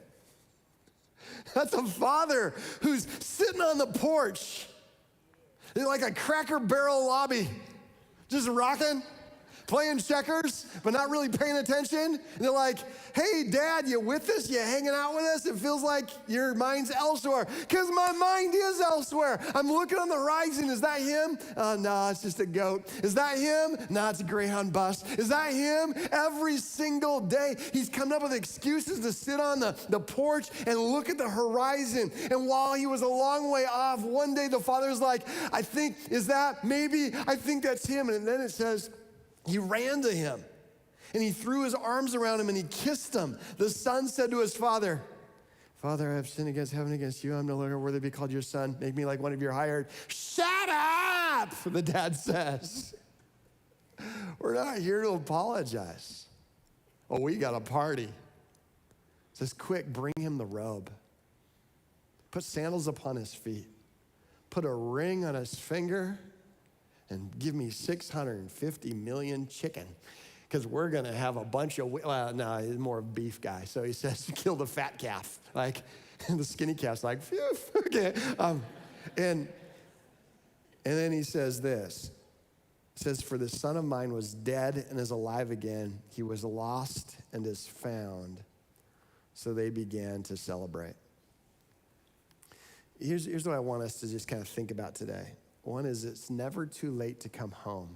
That's a father who's sitting on the porch, They're like a Cracker Barrel lobby, just rocking, playing checkers, but not really paying attention. And they're like, hey, Dad, you with us? You hanging out with us? It feels like your mind's elsewhere. Because my mind is elsewhere. I'm looking on the horizon. Is that him? No, it's just a goat. Is that him? No, it's a Greyhound bus. Is that him? Every single day, he's coming up with excuses to sit on the porch and look at the horizon. And while he was a long way off, one day the father's like, I think that's him. And then it says, he ran to him, and he threw his arms around him, and he kissed him. The son said to his father, Father, I have sinned against heaven, against you. I'm no longer worthy to be called your son. Make me like one of your hired. Shut up, the dad says. We're not here to apologize. Oh, we got a party. It says, quick, bring him the robe. Put sandals upon his feet. Put a ring on his finger. And give me 650 million chicken, because we're going to have a bunch of, no, he's more of a beef guy. So he says, kill the fat calf. Like, and the skinny calf's like, phew, okay. And then he says this. He says, for the son of mine was dead and is alive again. He was lost and is found. So they began to celebrate. Here's what I want us to just kind of think about today. One is, it's never too late to come home.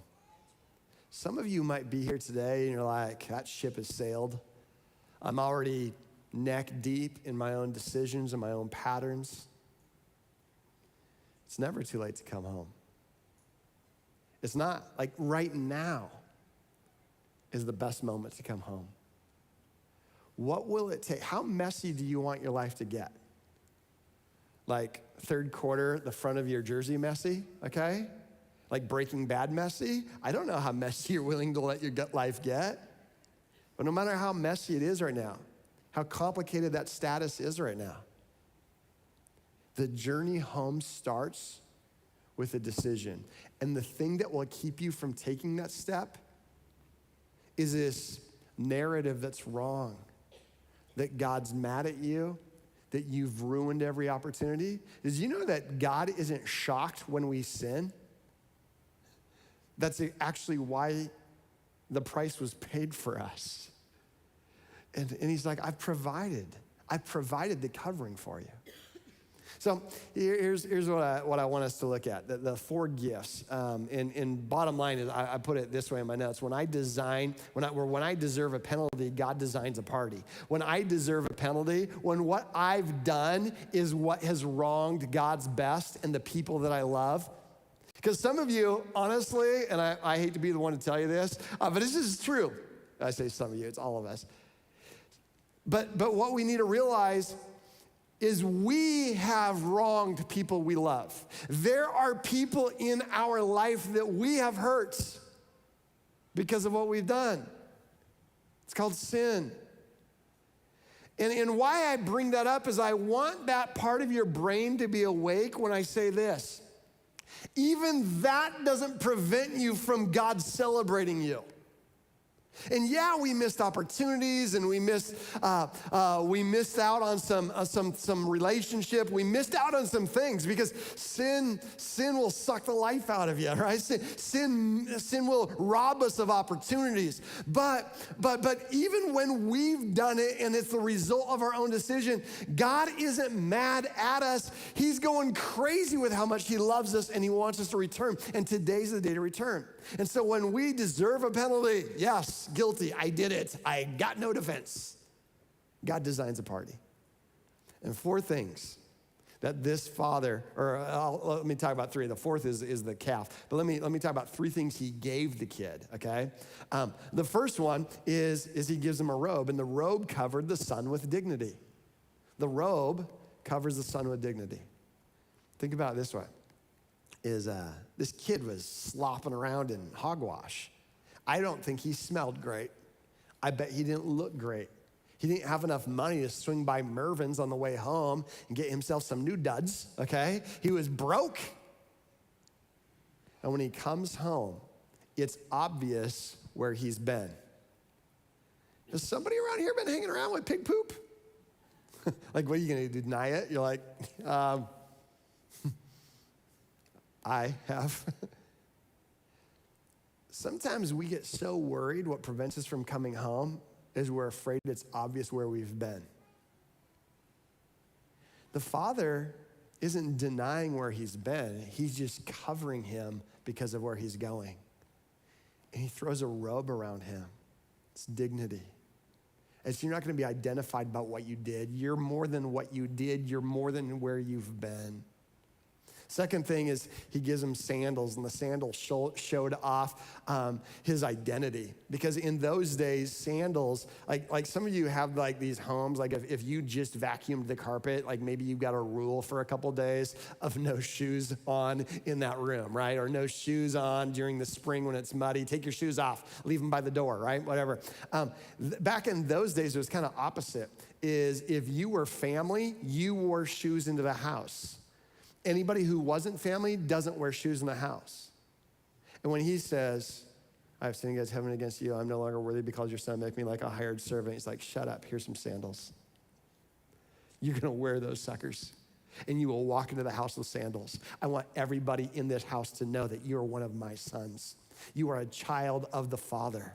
Some of you might be here today and you're like, that ship has sailed. I'm already neck deep in my own decisions and my own patterns. It's never too late to come home. It's not like right now is the best moment to come home. What will it take? How messy do you want your life to get? Like third quarter, the front of your jersey messy, okay? Like Breaking Bad messy? I don't know how messy you're willing to let your gut life get. But no matter how messy it is right now, how complicated that status is right now, the journey home starts with a decision. And the thing that will keep you from taking that step is this narrative that's wrong, that God's mad at you, that you've ruined every opportunity. Did you know that God isn't shocked when we sin? That's actually why the price was paid for us. And he's like, I've provided the covering for you. So here's what I want us to look at, the 4 gifts. And bottom line is, I put it this way in my notes. When I deserve a penalty, God designs a party. When I deserve a penalty, when what I've done is what has wronged God's best and the people that I love. Because some of you, honestly, and I hate to be the one to tell you this, but this is true. I say some of you, it's all of us. But what we need to realize is we have wronged people we love. There are people in our life that we have hurt because of what we've done. It's called sin. And why I bring that up is I want that part of your brain to be awake when I say this. Even that doesn't prevent you from God celebrating you. And yeah, we missed opportunities, and we missed out on some relationship. We missed out on some things because sin will suck the life out of you, right? Sin will rob us of opportunities. But even when we've done it and it's the result of our own decision, God isn't mad at us. He's going crazy with how much He loves us and He wants us to return. And today's the day to return. And so when we deserve a penalty, yes, guilty, I did it, I got no defense. God designs a party. And 4 things that this father, let me talk about 3. The 4th is the calf. But let me talk about 3 things he gave the kid, okay? The first one is he gives him a robe, and the robe covered the son with dignity. The robe covers the son with dignity. Think about it this way. This kid was slopping around in hogwash. I don't think he smelled great. I bet he didn't look great. He didn't have enough money to swing by Mervyn's on the way home and get himself some new duds, okay? He was broke. And when he comes home, it's obvious where he's been. Has somebody around here been hanging around with pig poop? Like, what are you gonna do, deny it? You're like, I have. Sometimes we get so worried what prevents us from coming home is we're afraid it's obvious where we've been. The Father isn't denying where he's been. He's just covering him because of where he's going. And he throws a robe around him. It's dignity. And so you're not going to be identified by what you did. You're more than what you did. You're more than where you've been. Second thing is he gives him sandals, and the sandals showed off his identity. Because in those days, sandals, like some of you have like these homes, like if you just vacuumed the carpet, like maybe you've got a rule for a couple days of no shoes on in that room, right? Or no shoes on during the spring when it's muddy. Take your shoes off, leave them by the door, right? Whatever. Back in those days, it was kind of opposite, is if you were family, you wore shoes into the house. Anybody who wasn't family doesn't wear shoes in the house. And when he says, I have sinned against heaven and against you, I'm no longer worthy because your son make me like a hired servant. He's like, shut up, here's some sandals. You're gonna wear those suckers and you will walk into the house with sandals. I want everybody in this house to know that you're one of my sons. You are a child of the Father.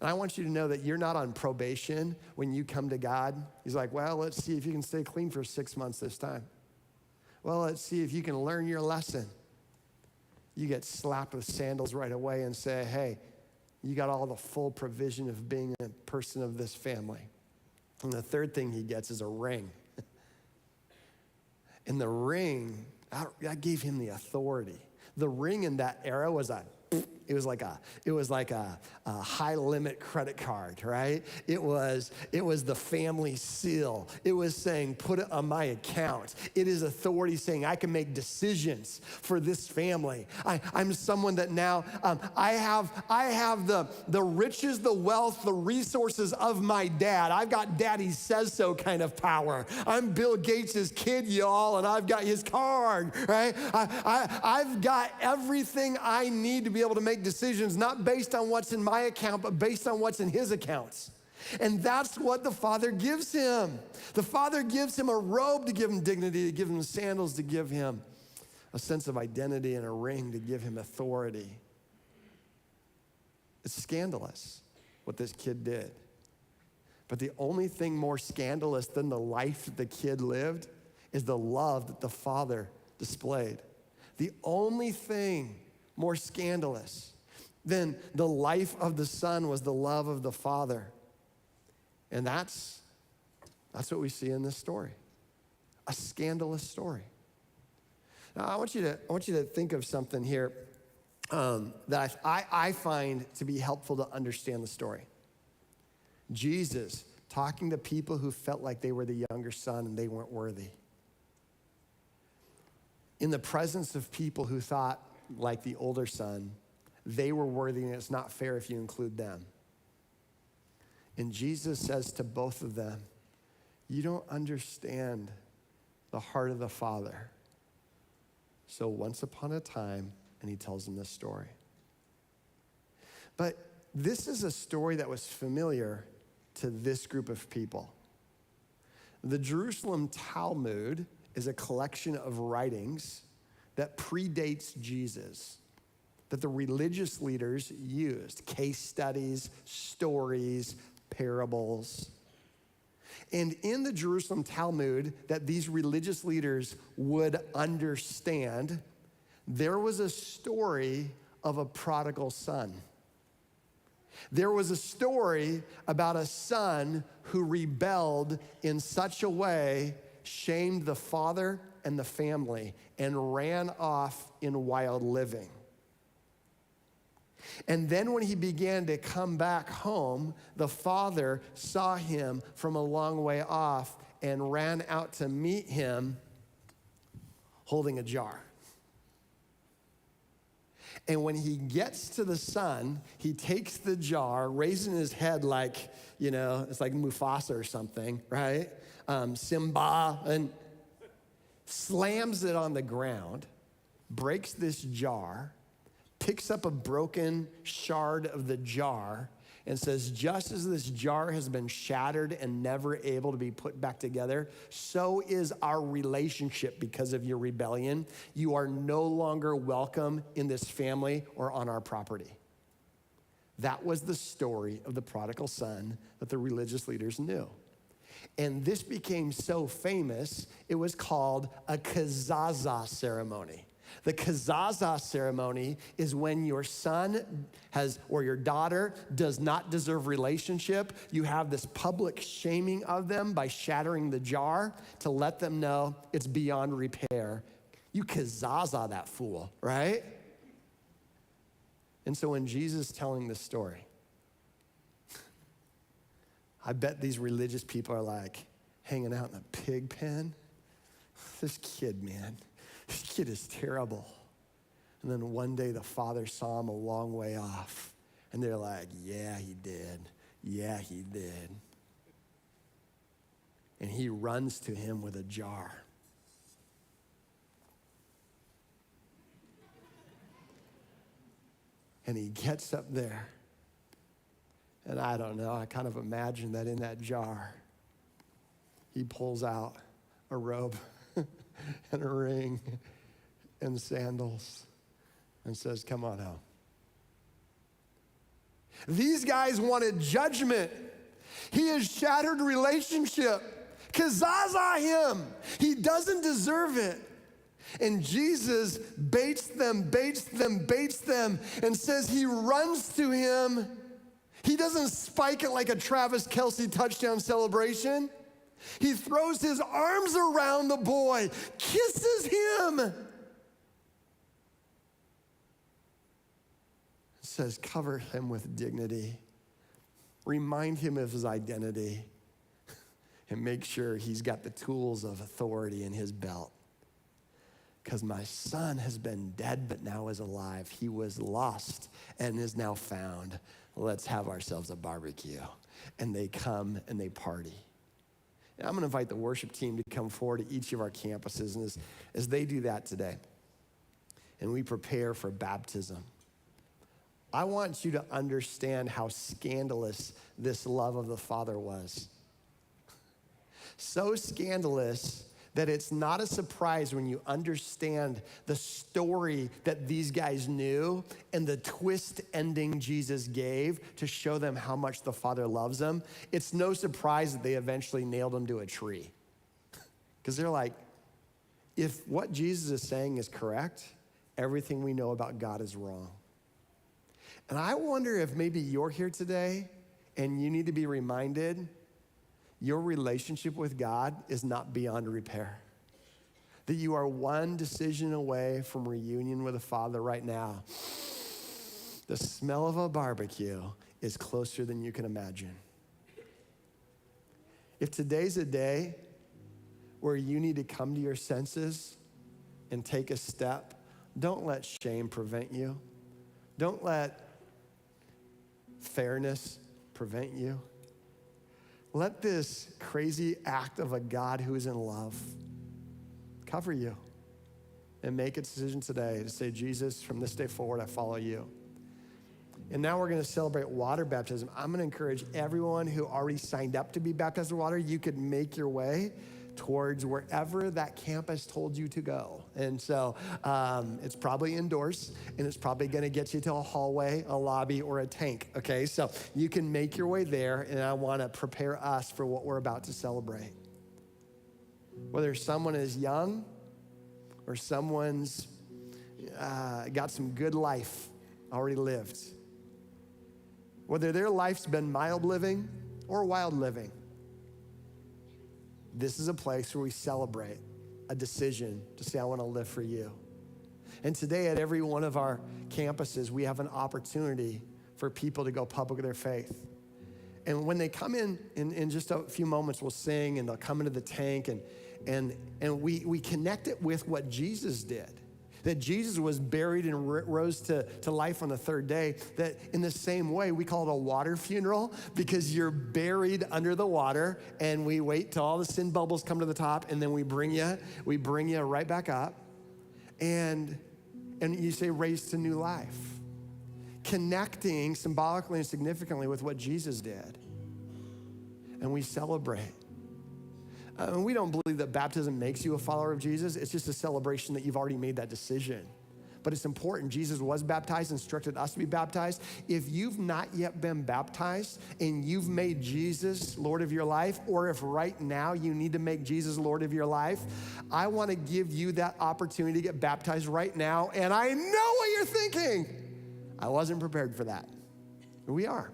And I want you to know that you're not on probation when you come to God. He's like, well, let's see if you can stay clean for 6 months this time. Well, let's see if you can learn your lesson. You get slapped with sandals right away and say, hey, you got all the full provision of being a person of this family. And the third thing he gets is a ring. And the ring, that gave him the authority. The ring in that era was like a high limit credit card, right? It was the family seal. It was saying, put it on my account. It is authority saying, I can make decisions for this family. I'm someone that now, I have the riches, the wealth, the resources of my dad. I've got daddy says so kind of power. I'm Bill Gates' kid, y'all, and I've got his card, right? I've got everything I need to be able to make decisions, not based on what's in my account, but based on what's in his accounts. And that's what the Father gives him. The Father gives him a robe to give him dignity, to give him sandals, to give him a sense of identity, and a ring to give him authority. It's scandalous what this kid did. But the only thing more scandalous than the life that the kid lived is the love that the Father displayed. The only thing more scandalous than the life of the Son was the love of the Father. And that's what we see in this story. A scandalous story. Now, I want you to think of something here that I find to be helpful to understand the story. Jesus talking to people who felt like they were the younger son and they weren't worthy. In the presence of people who thought, like the older son, they were worthy and it's not fair if you include them. And Jesus says to both of them, you don't understand the heart of the Father. So once upon a time, and he tells them this story. But this is a story that was familiar to this group of people. The Jerusalem Talmud is a collection of writings that predates Jesus, that the religious leaders used, case studies, stories, parables. And in the Jerusalem Talmud that these religious leaders would understand, there was a story of a prodigal son. There was a story about a son who rebelled in such a way, shamed the father and the family, and ran off in wild living. And then when he began to come back home, the father saw him from a long way off and ran out to meet him holding a jar. And when he gets to the son, he takes the jar, raising his head like, it's like Mufasa or something, right? Simba, and slams it on the ground, breaks this jar, picks up a broken shard of the jar, and says, just as this jar has been shattered and never able to be put back together, so is our relationship because of your rebellion. You are no longer welcome in this family or on our property. That was the story of the prodigal son that the religious leaders knew. And this became so famous, it was called a kazaza ceremony. The kazaza ceremony is when your son has, or your daughter does not deserve relationship. You have this public shaming of them by shattering the jar to let them know it's beyond repair. You kazaza that fool, right? And so when Jesus is telling this story, I bet these religious people are like hanging out in a pig pen. This kid, man, this kid is terrible. And then one day the father saw him a long way off, and they're like, yeah, he did. Yeah, he did. And he runs to him with a jar. And he gets up there. And I don't know, I kind of imagine that in that jar, he pulls out a robe and a ring and sandals and says, come on home. These guys wanted judgment. He has shattered relationship. Kazaza him. He doesn't deserve it. And Jesus baits them, and says he runs to him. He doesn't spike it like a Travis Kelce touchdown celebration. He throws his arms around the boy, kisses him, says, cover him with dignity, remind him of his identity, and make sure he's got the tools of authority in his belt. Because my son has been dead, but now is alive. He was lost and is now found. Let's have ourselves a barbecue. And they come and they party. And I'm gonna invite the worship team to come forward to each of our campuses. And as they do that today, and we prepare for baptism, I want you to understand how scandalous this love of the Father was. So scandalous that it's not a surprise when you understand the story that these guys knew and the twist ending Jesus gave to show them how much the Father loves them. It's no surprise that they eventually nailed him to a tree. Because they're like, if what Jesus is saying is correct, everything we know about God is wrong. And I wonder if maybe you're here today and you need to be reminded your relationship with God is not beyond repair. That you are one decision away from reunion with the Father right now. The smell of a barbecue is closer than you can imagine. If today's a day where you need to come to your senses and take a step, don't let shame prevent you. Don't let fairness prevent you. Let this crazy act of a God who is in love cover you and make a decision today to say, Jesus, from this day forward, I follow you. And now we're gonna celebrate water baptism. I'm gonna encourage everyone who already signed up to be baptized in water, you could make your way towards wherever that campus told you to go. And so it's probably indoors, and it's probably gonna get you to a hallway, a lobby, or a tank, okay? So you can make your way there, and I wanna prepare us for what we're about to celebrate. Whether someone is young or someone's got some good life already lived, whether their life's been mild living or wild living, this is a place where we celebrate a decision to say, I want to live for you. And today at every one of our campuses, we have an opportunity for people to go public with their faith. And when they come in just a few moments, we'll sing and they'll come into the tank and we connect it with what Jesus did. That Jesus was buried and rose to life on the third day, that in the same way, we call it a water funeral because you're buried under the water and we wait till all the sin bubbles come to the top and then we bring you right back up and you say raised to new life. connecting symbolically and significantly with what Jesus did. And we celebrate. We don't believe that baptism makes you a follower of Jesus. It's just a celebration that you've already made that decision. But it's important. Jesus was baptized, instructed us to be baptized. If you've not yet been baptized and you've made Jesus Lord of your life, or if right now you need to make Jesus Lord of your life, I want to give you that opportunity to get baptized right now. And I know what you're thinking. I wasn't prepared for that. We are.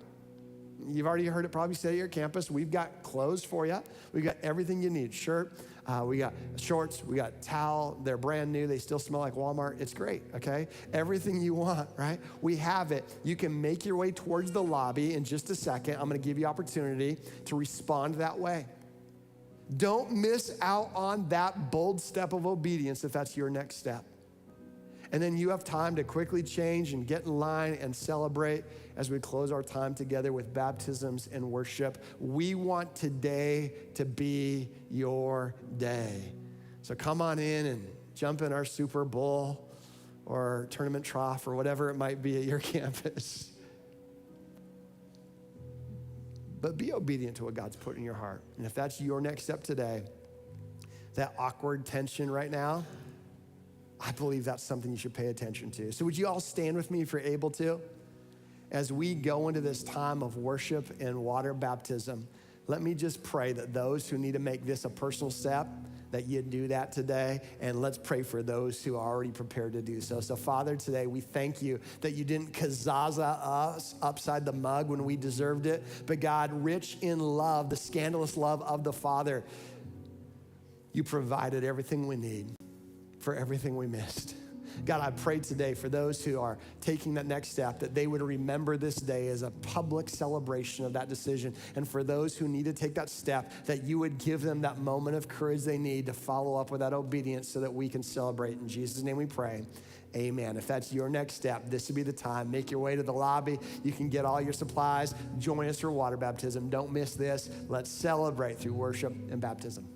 You've already heard it probably said at your campus. We've got clothes for you. We've got everything you need. Shirt, we got shorts, we got towel. They're brand new. They still smell like Walmart. It's great, okay? Everything you want, right? We have it. You can make your way towards the lobby in just a second. I'm gonna give you opportunity to respond that way. Don't miss out on that bold step of obedience if that's your next step. And then you have time to quickly change and get in line and celebrate as we close our time together with baptisms and worship. We want today to be your day. So come on in and jump in our Super Bowl or tournament trough or whatever it might be at your campus. But be obedient to what God's put in your heart. And if that's your next step today, that awkward tension right now, I believe that's something you should pay attention to. So would you all stand with me if you're able to? As we go into this time of worship and water baptism, let me just pray that those who need to make this a personal step, that you do that today. And let's pray for those who are already prepared to do so. So Father, today we thank you that you didn't kazaza us upside the mug when we deserved it, but God, rich in love, the scandalous love of the Father, you provided everything we need for everything we missed. God, I pray today for those who are taking that next step, that they would remember this day as a public celebration of that decision. And for those who need to take that step, that you would give them that moment of courage they need to follow up with that obedience so that we can celebrate. In Jesus' name we pray, amen. If that's your next step, this would be the time. Make your way to the lobby. You can get all your supplies. Join us for water baptism. Don't miss this. Let's celebrate through worship and baptism.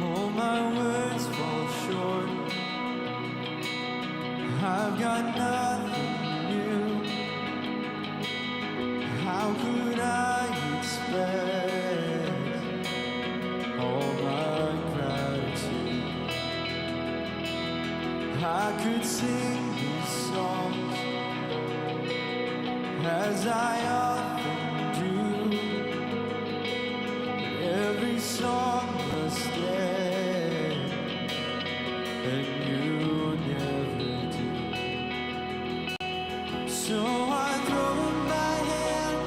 All my words fall short. I've got nothing new. How could I express all my gratitude? I could sing these songs as I often do. Every song must end, and you never do. So I throw up my hand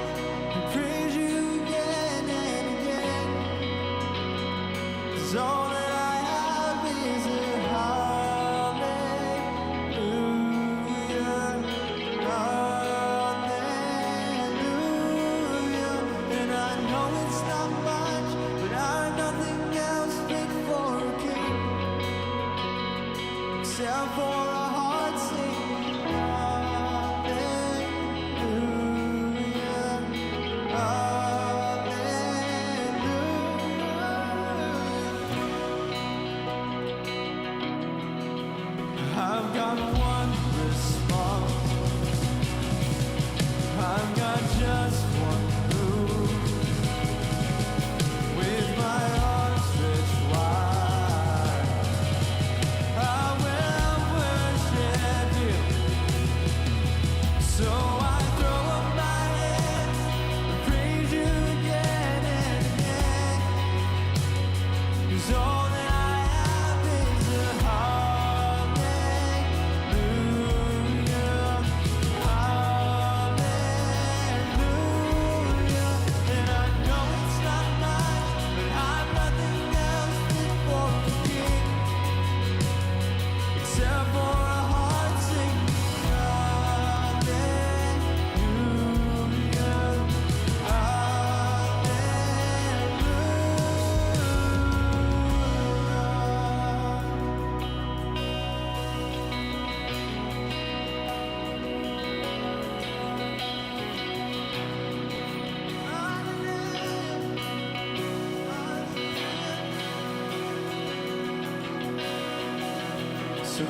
and praise you again and again. 'Cause all that I have is a hallelujah, hallelujah. And I know it's not much, but I've nothing else fit for a king except for a heart singing hallelujah, hallelujah. I've got one response. I've got just one move. With my arms stretched wide, I will wherever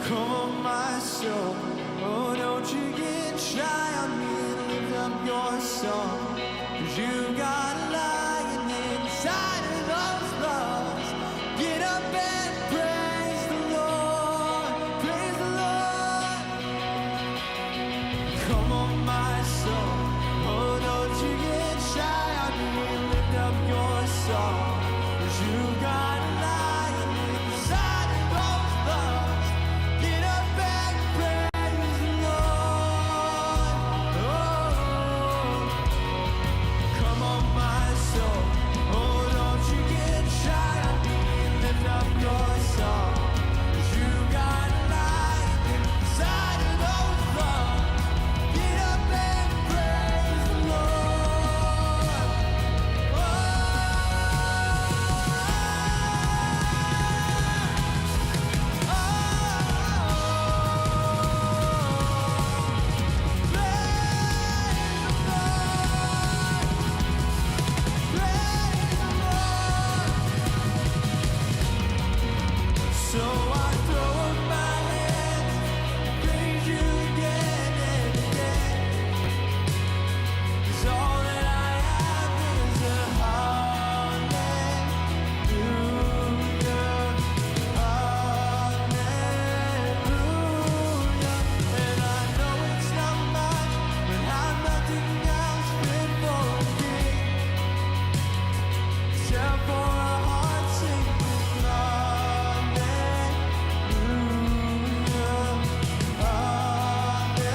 Come on, my soul, oh, don't you get shy on me. Lift up your song, 'cause you got a lion inside of those lungs. Get up and praise the Lord, praise the Lord. Come on, my soul, oh, don't you get shy on me. Lift up your song, 'cause you got a lion inside of those lungs. Get up and praise the Lord. Oh, come on, my soul. Oh, don't you get shy on me. Lift up your song, 'cause you got a lion inside of those lungs. Get up and praise the Lord. Oh, so I throw up my hands, praise you again and again. 'Cause all that I have is a hallelujah, hallelujah. And I know it's not much, but I've nothing else fit for a king, except for a heart singing hallelujah, hallelujah.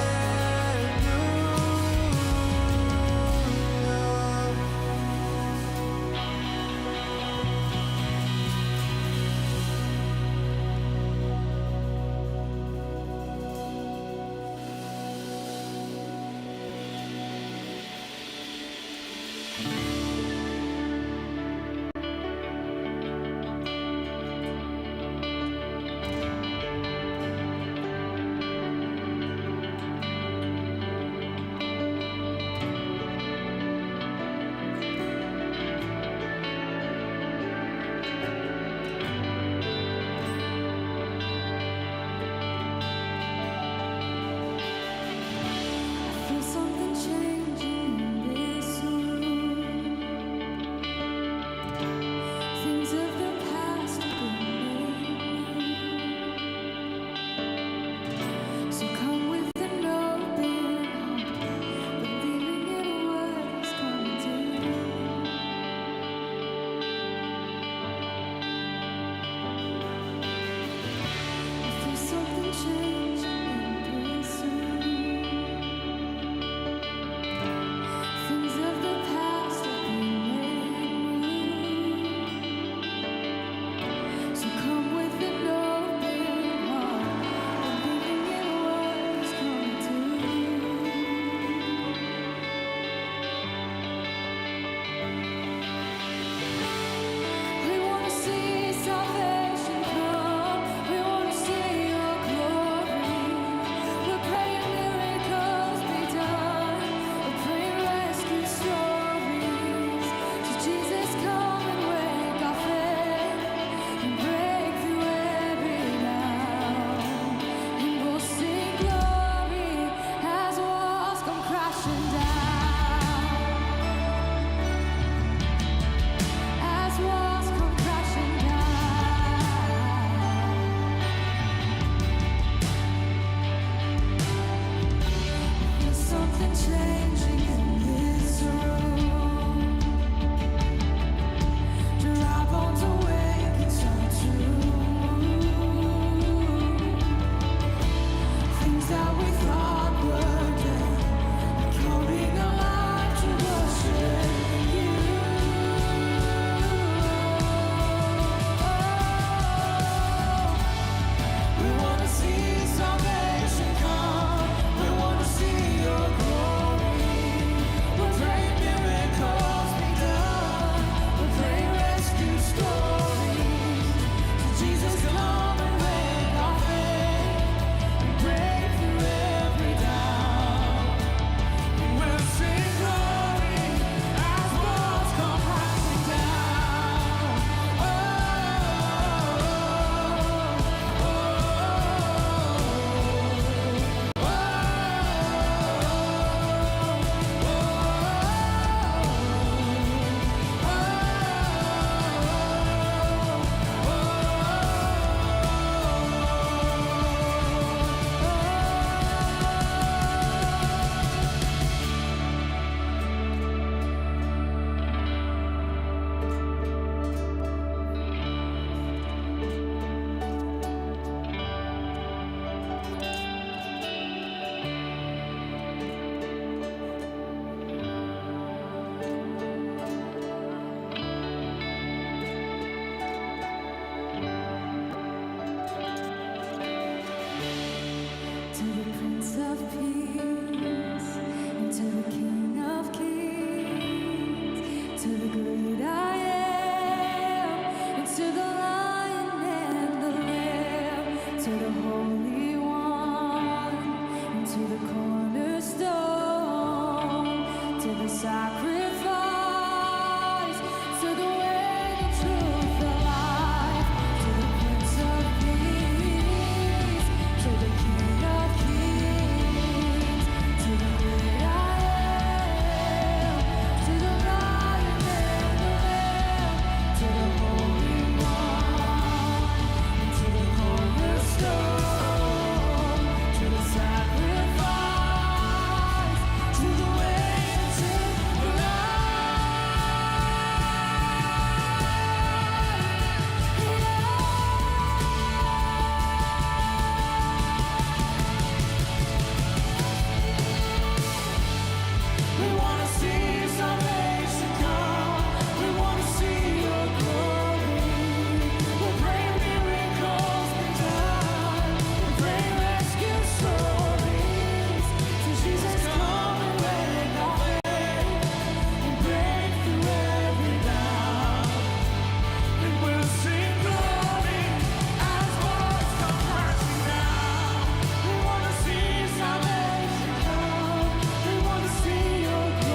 I feel something changing in this room. Things of the past have been made. So come with an open heart, believing in what is coming to you. I feel something changing in this room. Things of the past have been made. So come with an open heart, believing in what is coming to you. We want to see salvation come. We want to see your glory. We're praying miracles be done. We're praying rescue stories. So Jesus, come and wake our faith and break through every bound. And we'll sing glory as walls come crashing down. As walls come crashing down. There's something changing in this room. Dry bones awake and start to move. Things that we thought were dead are coming alive to worship you. We want to see salvation come. We want to see your glory. sacrifice, to the way, the truth, the life, to the Prince of Peace, to the King of Kings, to the great I am, to the Lion and the Lamb, to the Holy One, and to the cornerstone, to the sacrifice, to the way, to the We wanna see salvation come. We wanna see your glory. We'll bring miracles be done. We'll bring rescue stories. So Jesus, come and wake our faith and break through every doubt. And we'll sing glory as words come crashing down. We wanna see salvation come. We wanna see your glory.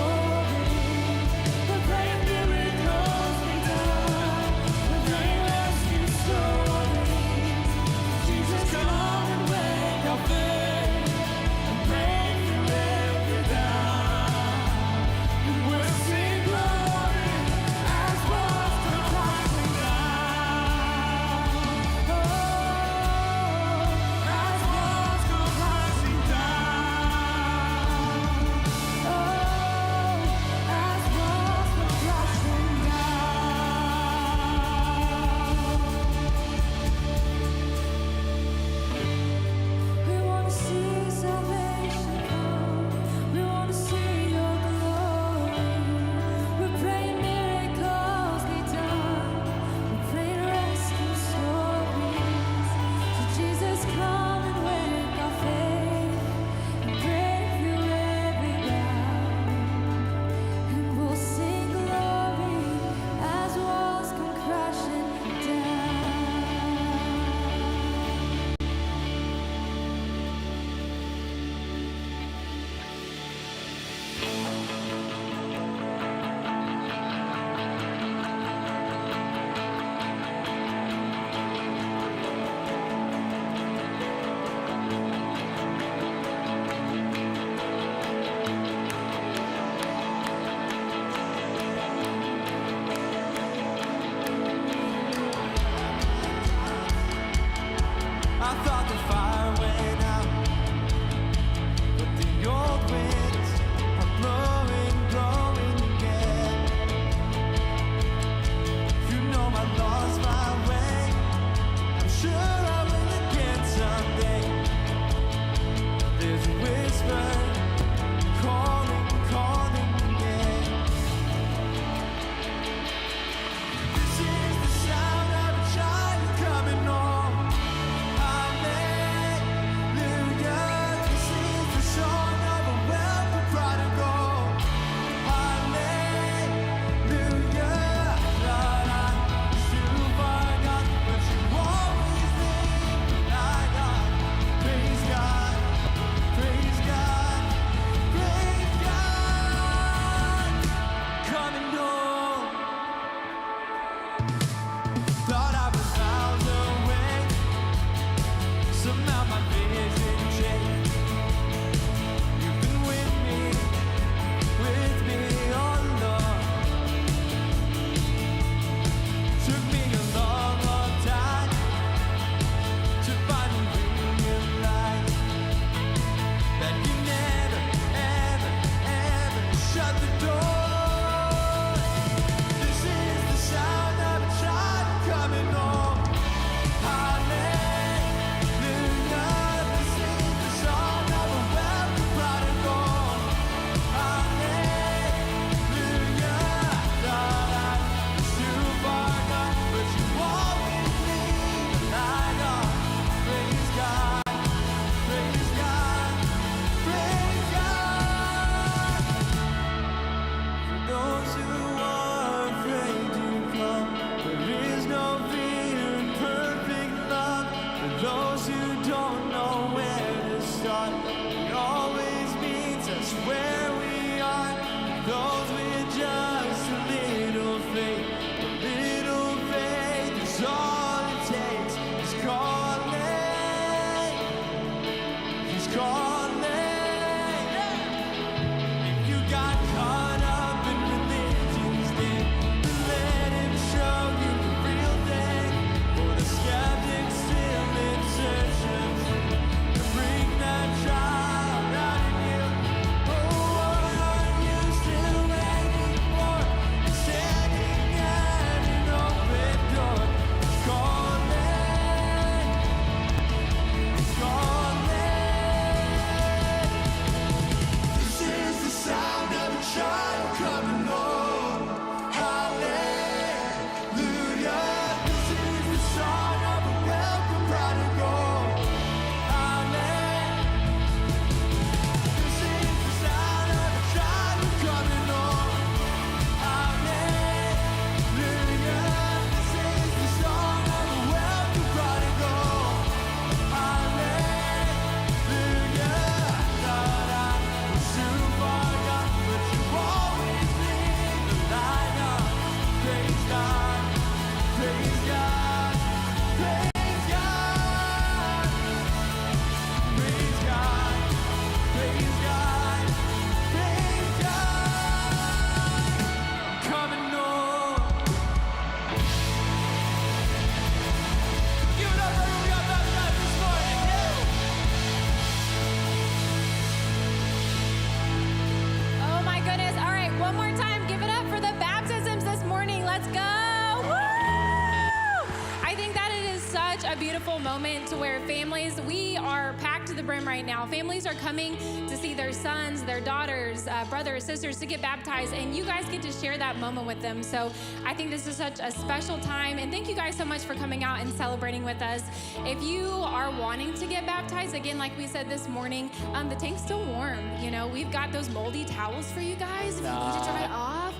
beautiful moment to where families, we are packed to the brim right now. Families are coming to see their sons, their daughters, brothers, sisters to get baptized, and you guys get to share that moment with them. So I think this is such a special time, and thank you guys so much for coming out and celebrating with us. If you are wanting to get baptized, again, like we said this morning, the tank's still warm. You know, we've got those moldy towels for you guys if you need to dry off.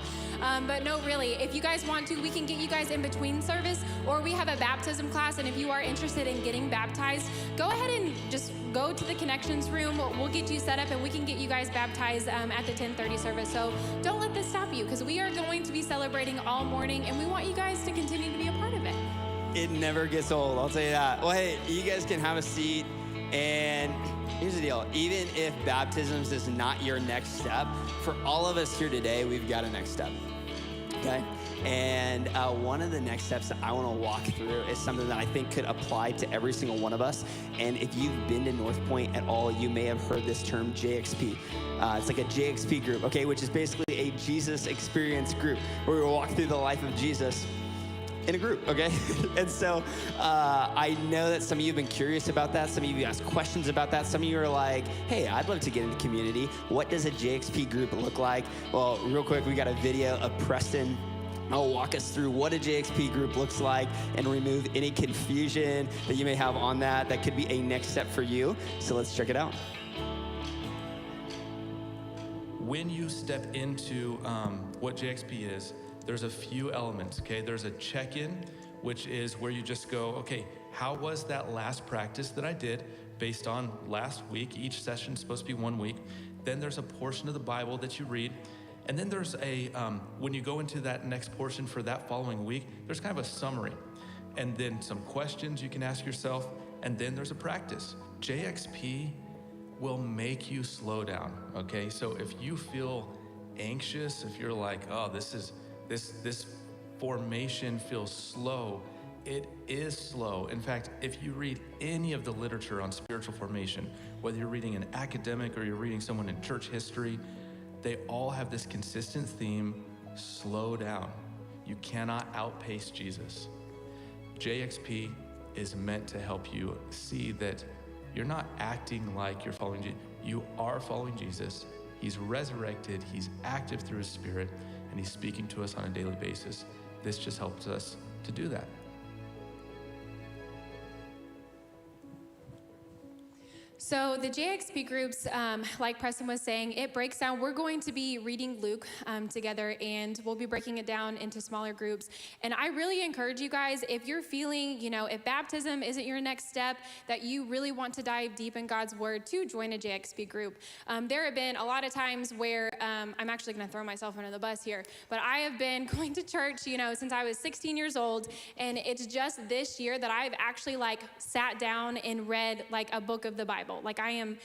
But no, really, if you guys want to, we can get you guys in between service, or we have a baptism class, and if you are interested in getting baptized, go ahead and just go to the connections room. We'll get you set up, and we can get you guys baptized at the 10:30 service. So don't let this stop you, because we are going to be celebrating all morning, and we want you guys to continue to be a part of it. It never gets old, I'll tell you that. Well, hey, you guys can have a seat. And here's the deal. Even if baptisms is not your next step, for all of us here today, we've got a next step, okay? And one of the next steps that I want to walk through is something that I think could apply to every single one of us. And if you've been to North Point at all, you may have heard this term JXP. It's like a JXP group, okay, which is basically a Jesus experience group where we walk through the life of Jesus in a group, okay? And so I know that some of you have been curious about that. Some of you asked questions about that. Some of you are like, hey, I'd love to get into community. What does a JXP group look like? Well, real quick, we got a video of Preston. I'll walk us through what a JXP group looks like and remove any confusion that you may have on that. That could be a next step for you. So let's check it out. When you step into what JXP is, there's a few elements, okay? There's a check-in, which is where you just go, okay, how was that last practice that I did based on last week? Each session's supposed to be 1 week. Then there's a portion of the Bible that you read. And then there's when you go into that next portion for that following week, there's kind of a summary. And then some questions you can ask yourself. And then there's a practice. JXP will make you slow down, okay? So if you feel anxious, if you're like, oh, this formation feels slow, it is slow. In fact, if you read any of the literature on spiritual formation, whether you're reading an academic or you're reading someone in church history, they all have this consistent theme: slow down. You cannot outpace Jesus. JXP is meant to help you see that you're not acting like you're following Jesus. You are following Jesus. He's resurrected. He's active through his Spirit, and he's speaking to us on a daily basis. This just helps us to do that. So the JXP groups, like Preston was saying, it breaks down. We're going to be reading Luke together, and we'll be breaking it down into smaller groups. And I really encourage you guys, if you're feeling, if baptism isn't your next step, that you really want to dive deep in God's word, to join a JXP group. There have been a lot of times where, I'm actually going to throw myself under the bus here, but I have been going to church, since I was 16 years old, and it's just this year that I've actually sat down and read a book of the Bible. I am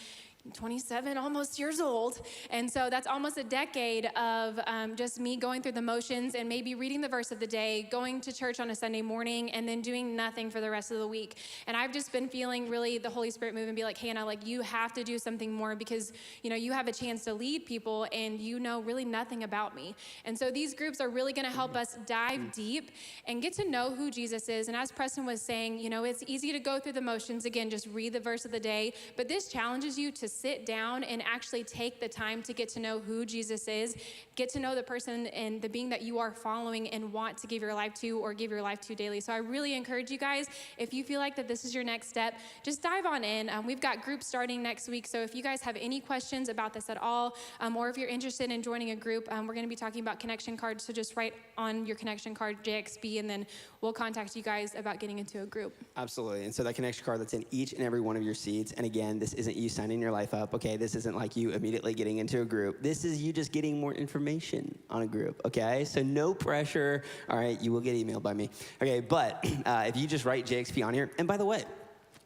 27 almost years old, and so that's almost a decade of just me going through the motions and maybe reading the verse of the day, going to church on a Sunday morning, and then doing nothing for the rest of the week. And I've just been feeling really the Holy Spirit move and be like, Hannah, you have to do something more, because you have a chance to lead people and you know really nothing about me. And so these groups are really going to help us dive deep and get to know who Jesus is. And as Preston was saying, it's easy to go through the motions, again, just read the verse of the day, but this challenges you to sit down and actually take the time to get to know who Jesus is, get to know the person and the being that you are following and want to give your life to or give your life to daily. So I really encourage you guys, if you feel like that this is your next step, just dive on in. We've got groups starting next week, so if you guys have any questions about this at all, or if you're interested in joining a group, we're going to be talking about connection cards, so just write on your connection card JXP, and then we'll contact you guys about getting into a group. Absolutely. And so that connection card that's in each and every one of your seats, and again, this isn't you signing your life up, okay? This isn't like you immediately getting into a group. This is you just getting more information on a group, okay? So no pressure. All right, you will get emailed by me. Okay, but if you just write JXP on here, and by the way,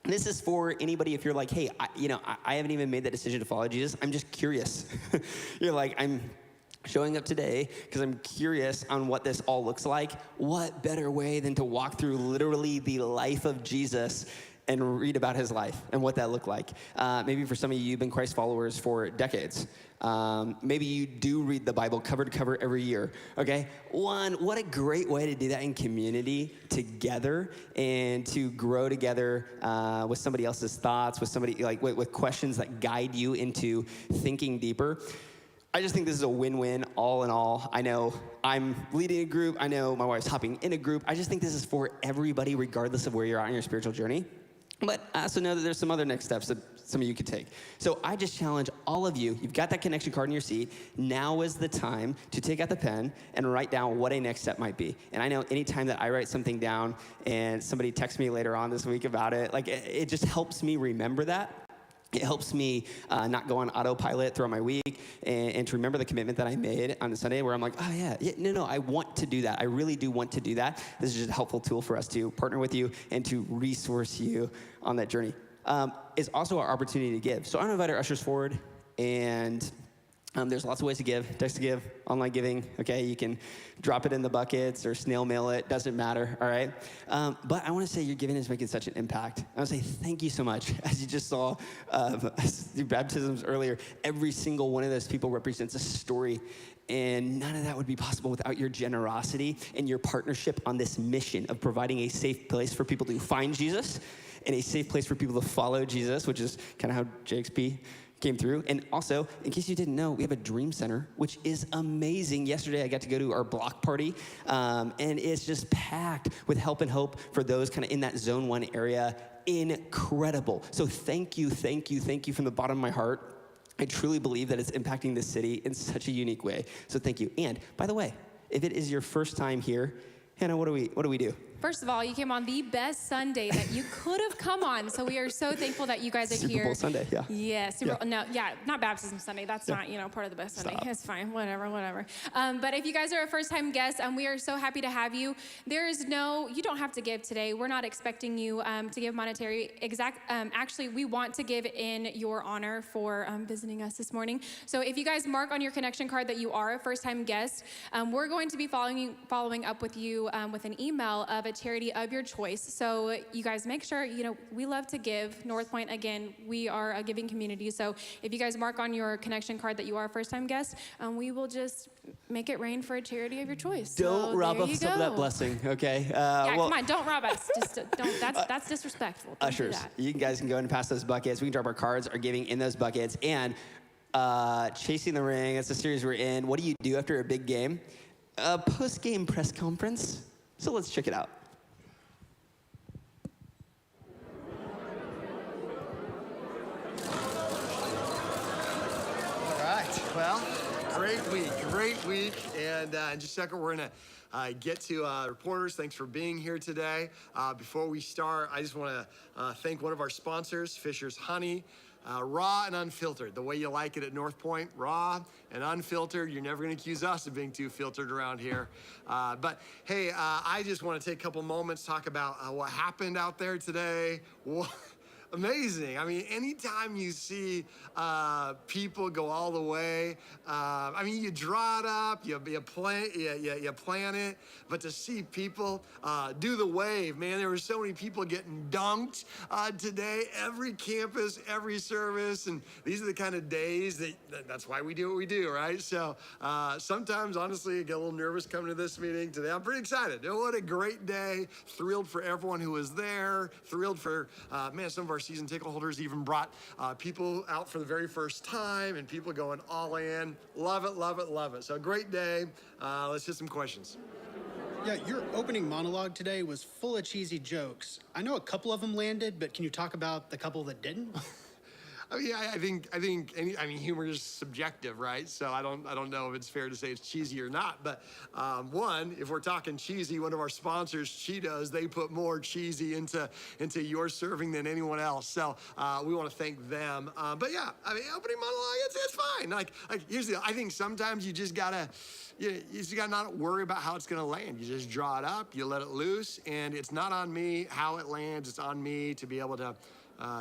this is for anybody if you're like, hey, I haven't even made that decision to follow Jesus. I'm just curious. You're like, I'm showing up today because I'm curious on what this all looks like. What better way than to walk through literally the life of Jesus and read about his life and what that looked like. Maybe for some of you, you've been Christ followers for decades. Maybe you do read the Bible cover to cover every year, okay? What a great way to do that in community together and to grow together with somebody else's thoughts, with somebody like with questions that guide you into thinking deeper. I just think this is a win-win all in all. I know I'm leading a group. I know my wife's hopping in a group. I just think this is for everybody, regardless of where you're at in your spiritual journey. But I also know that there's some other next steps that some of you could take. So I just challenge all of you. You've got that connection card in your seat. Now is the time to take out the pen and write down what a next step might be. And I know anytime that I write something down and somebody texts me later on this week about it, like it just helps me remember that. It helps me not go on autopilot throughout my week and to remember the commitment that I made on a Sunday where I'm like, oh yeah, no, I want to do that. I really do want to do that. This is just a helpful tool for us to partner with you and to resource you on that journey. It's also our opportunity to give. So I'm gonna invite our ushers forward, and there's lots of ways to give. Text to give, online giving, okay? You can drop it in the buckets or snail mail it, doesn't matter, all right? But I wanna say your giving is making such an impact. I wanna say thank you so much. As you just saw through baptisms earlier, every single one of those people represents a story, and none of that would be possible without your generosity and your partnership on this mission of providing a safe place for people to find Jesus and a safe place for people to follow Jesus, which is kind of how JXP came through. And also, in case you didn't know, we have a Dream Center, which is amazing. Yesterday, I got to go to our block party, and it's just packed with help and hope for those kind of in that Zone 1 area. Incredible. So thank you from the bottom of my heart. I truly believe that it's impacting this city in such a unique way. So thank you. And by the way, if it is your first time here, Hannah, what do we do? First of all, you came on the best Sunday that you could have come on. So we are so thankful that you guys are here. Super Bowl Sunday, yeah. Yeah, not Baptism Sunday. That's not, part of the best Sunday. It's fine, whatever. But if you guys are a first-time guest, we are so happy to have you. You don't have to give today. We're not expecting you to give monetary. Actually, we want to give in your honor for visiting us this morning. So if you guys mark on your connection card that you are a first-time guest, we're going to be following up with you with an email of a charity of your choice. So you guys make sure, we love to give. North Point, again, we are a giving community. So if you guys mark on your connection card that you are a first-time guest, we will just make it rain for a charity of your choice. Don't rob us of that blessing, okay? Come on, don't rob us. Just don't. That's disrespectful. Don't ushers, do that. you guys can go and pass those buckets. We can drop our cards, our giving in those buckets. And Chasing the Ring, that's the series we're in. What do you do after a big game? A post-game press conference. So let's check it out. Well, great week. And in just a second, we're going to get to reporters. Thanks for being here today. Before we start, I just want to thank one of our sponsors, Fisher's Honey. Raw and unfiltered, the way you like it at North Point. Raw and unfiltered. You're never going to accuse us of being too filtered around here. But hey, I just want to take a couple moments to talk about what happened out there today. Amazing. I mean, anytime you see people go all the way, you draw it up, you plan it, but to see people do the wave, man, there were so many people getting dunked today, every campus, every service, and these are the kind of days that's why we do what we do, right? So sometimes, honestly, I get a little nervous coming to this meeting today. I'm pretty excited. What a great day. Thrilled for everyone who was there. Thrilled for, some of our season ticket holders even brought people out for the very first time and people going all in. Love it. So great day. Let's hit some questions. Yeah, your opening monologue today was full of cheesy jokes. I know a couple of them landed, but can you talk about the couple that didn't? I think humor is subjective, right? So I don't know if it's fair to say it's cheesy or not. But one, if we're talking cheesy, one of our sponsors, Cheetos, they put more cheesy into your serving than anyone else. So we want to thank them. But yeah, opening monologue, it's fine. Like here's the deal. I think sometimes you just gotta not worry about how it's gonna land. You just draw it up, you let it loose, and it's not on me how it lands. It's on me to be able to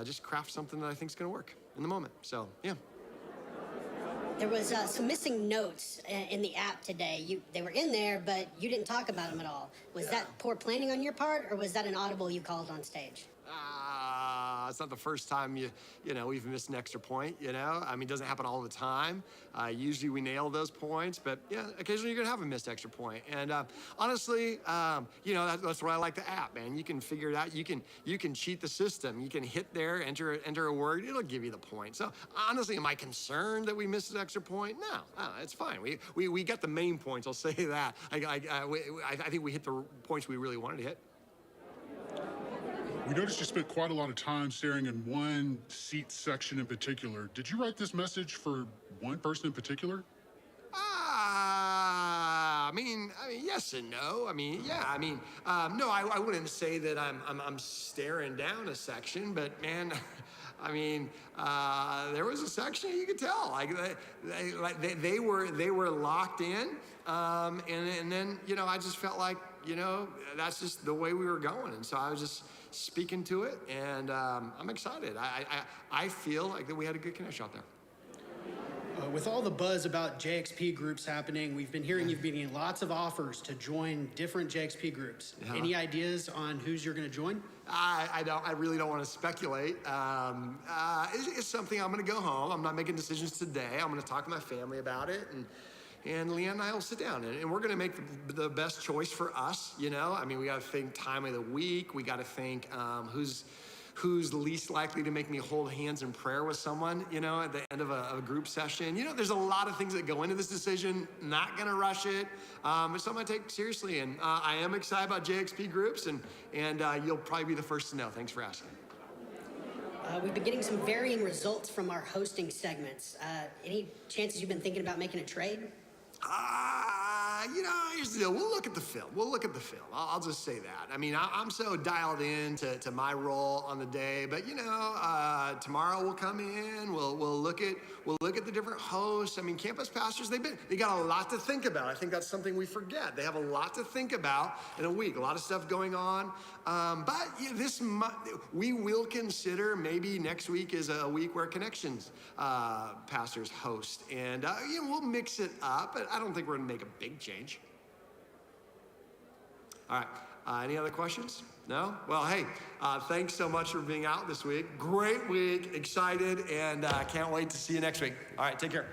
just craft something that I think is going to work in the moment. So, yeah. There was some missing notes in the app today. They were in there, but you didn't talk about them at all. Was that poor planning on your part, or was that an audible you called on stage? It's not the first time we've missed an extra point, I mean, it doesn't happen all the time. Usually we nail those points, but yeah, occasionally you're gonna have a missed extra point. And honestly, that's why I like the app, man. You can figure it out. You can cheat the system. You can hit there, enter a word, it'll give you the point. So honestly, am I concerned that we missed an extra point? No, it's fine. We got the main points, I'll say that. I think we hit the points we really wanted to hit. We noticed you spent quite a lot of time staring in one seat section in particular. Did you write this message for one person in particular? I mean, yes and no. No, I wouldn't say that I'm staring down a section, but man, there was a section you could tell, they were locked in, and then I just felt like that's just the way we were going, and so I was just speaking to it, and I'm excited. I feel like that we had a good connection out there. With all the buzz about JXP groups happening, we've been hearing you've been getting lots of offers to join different JXP groups. Yeah. Any ideas on who's you're going to join? I really don't want to speculate. It's something I'm going to go home. I'm not making decisions today. I'm going to talk to my family about it, and Leanne and I will sit down, and we're going to make the best choice for us. We got to think time of the week. We got to think who's least likely to make me hold hands in prayer with someone, at the end of a group session. There's a lot of things that go into this decision. Not gonna rush it. It's something I take seriously, and I am excited about JXP groups, and you'll probably be the first to know. Thanks for asking. We've been getting some varying results from our hosting segments. Any chances you've been thinking about making a trade? Here's the deal. We'll look at the film. I'll just say that. I'm so dialed in to my role on the day, but tomorrow we'll come in. We'll look at the different hosts. Campus pastors, they got a lot to think about. I think that's something we forget. They have a lot to think about in a week. A lot of stuff going on. But we will consider maybe next week is a week where Connections pastors host, and we'll mix it up. But I don't think we're gonna make a big change. All right, any other questions? No? Well, hey, thanks so much for being out this week. Great week, excited, and can't wait to see you next week. All right, take care.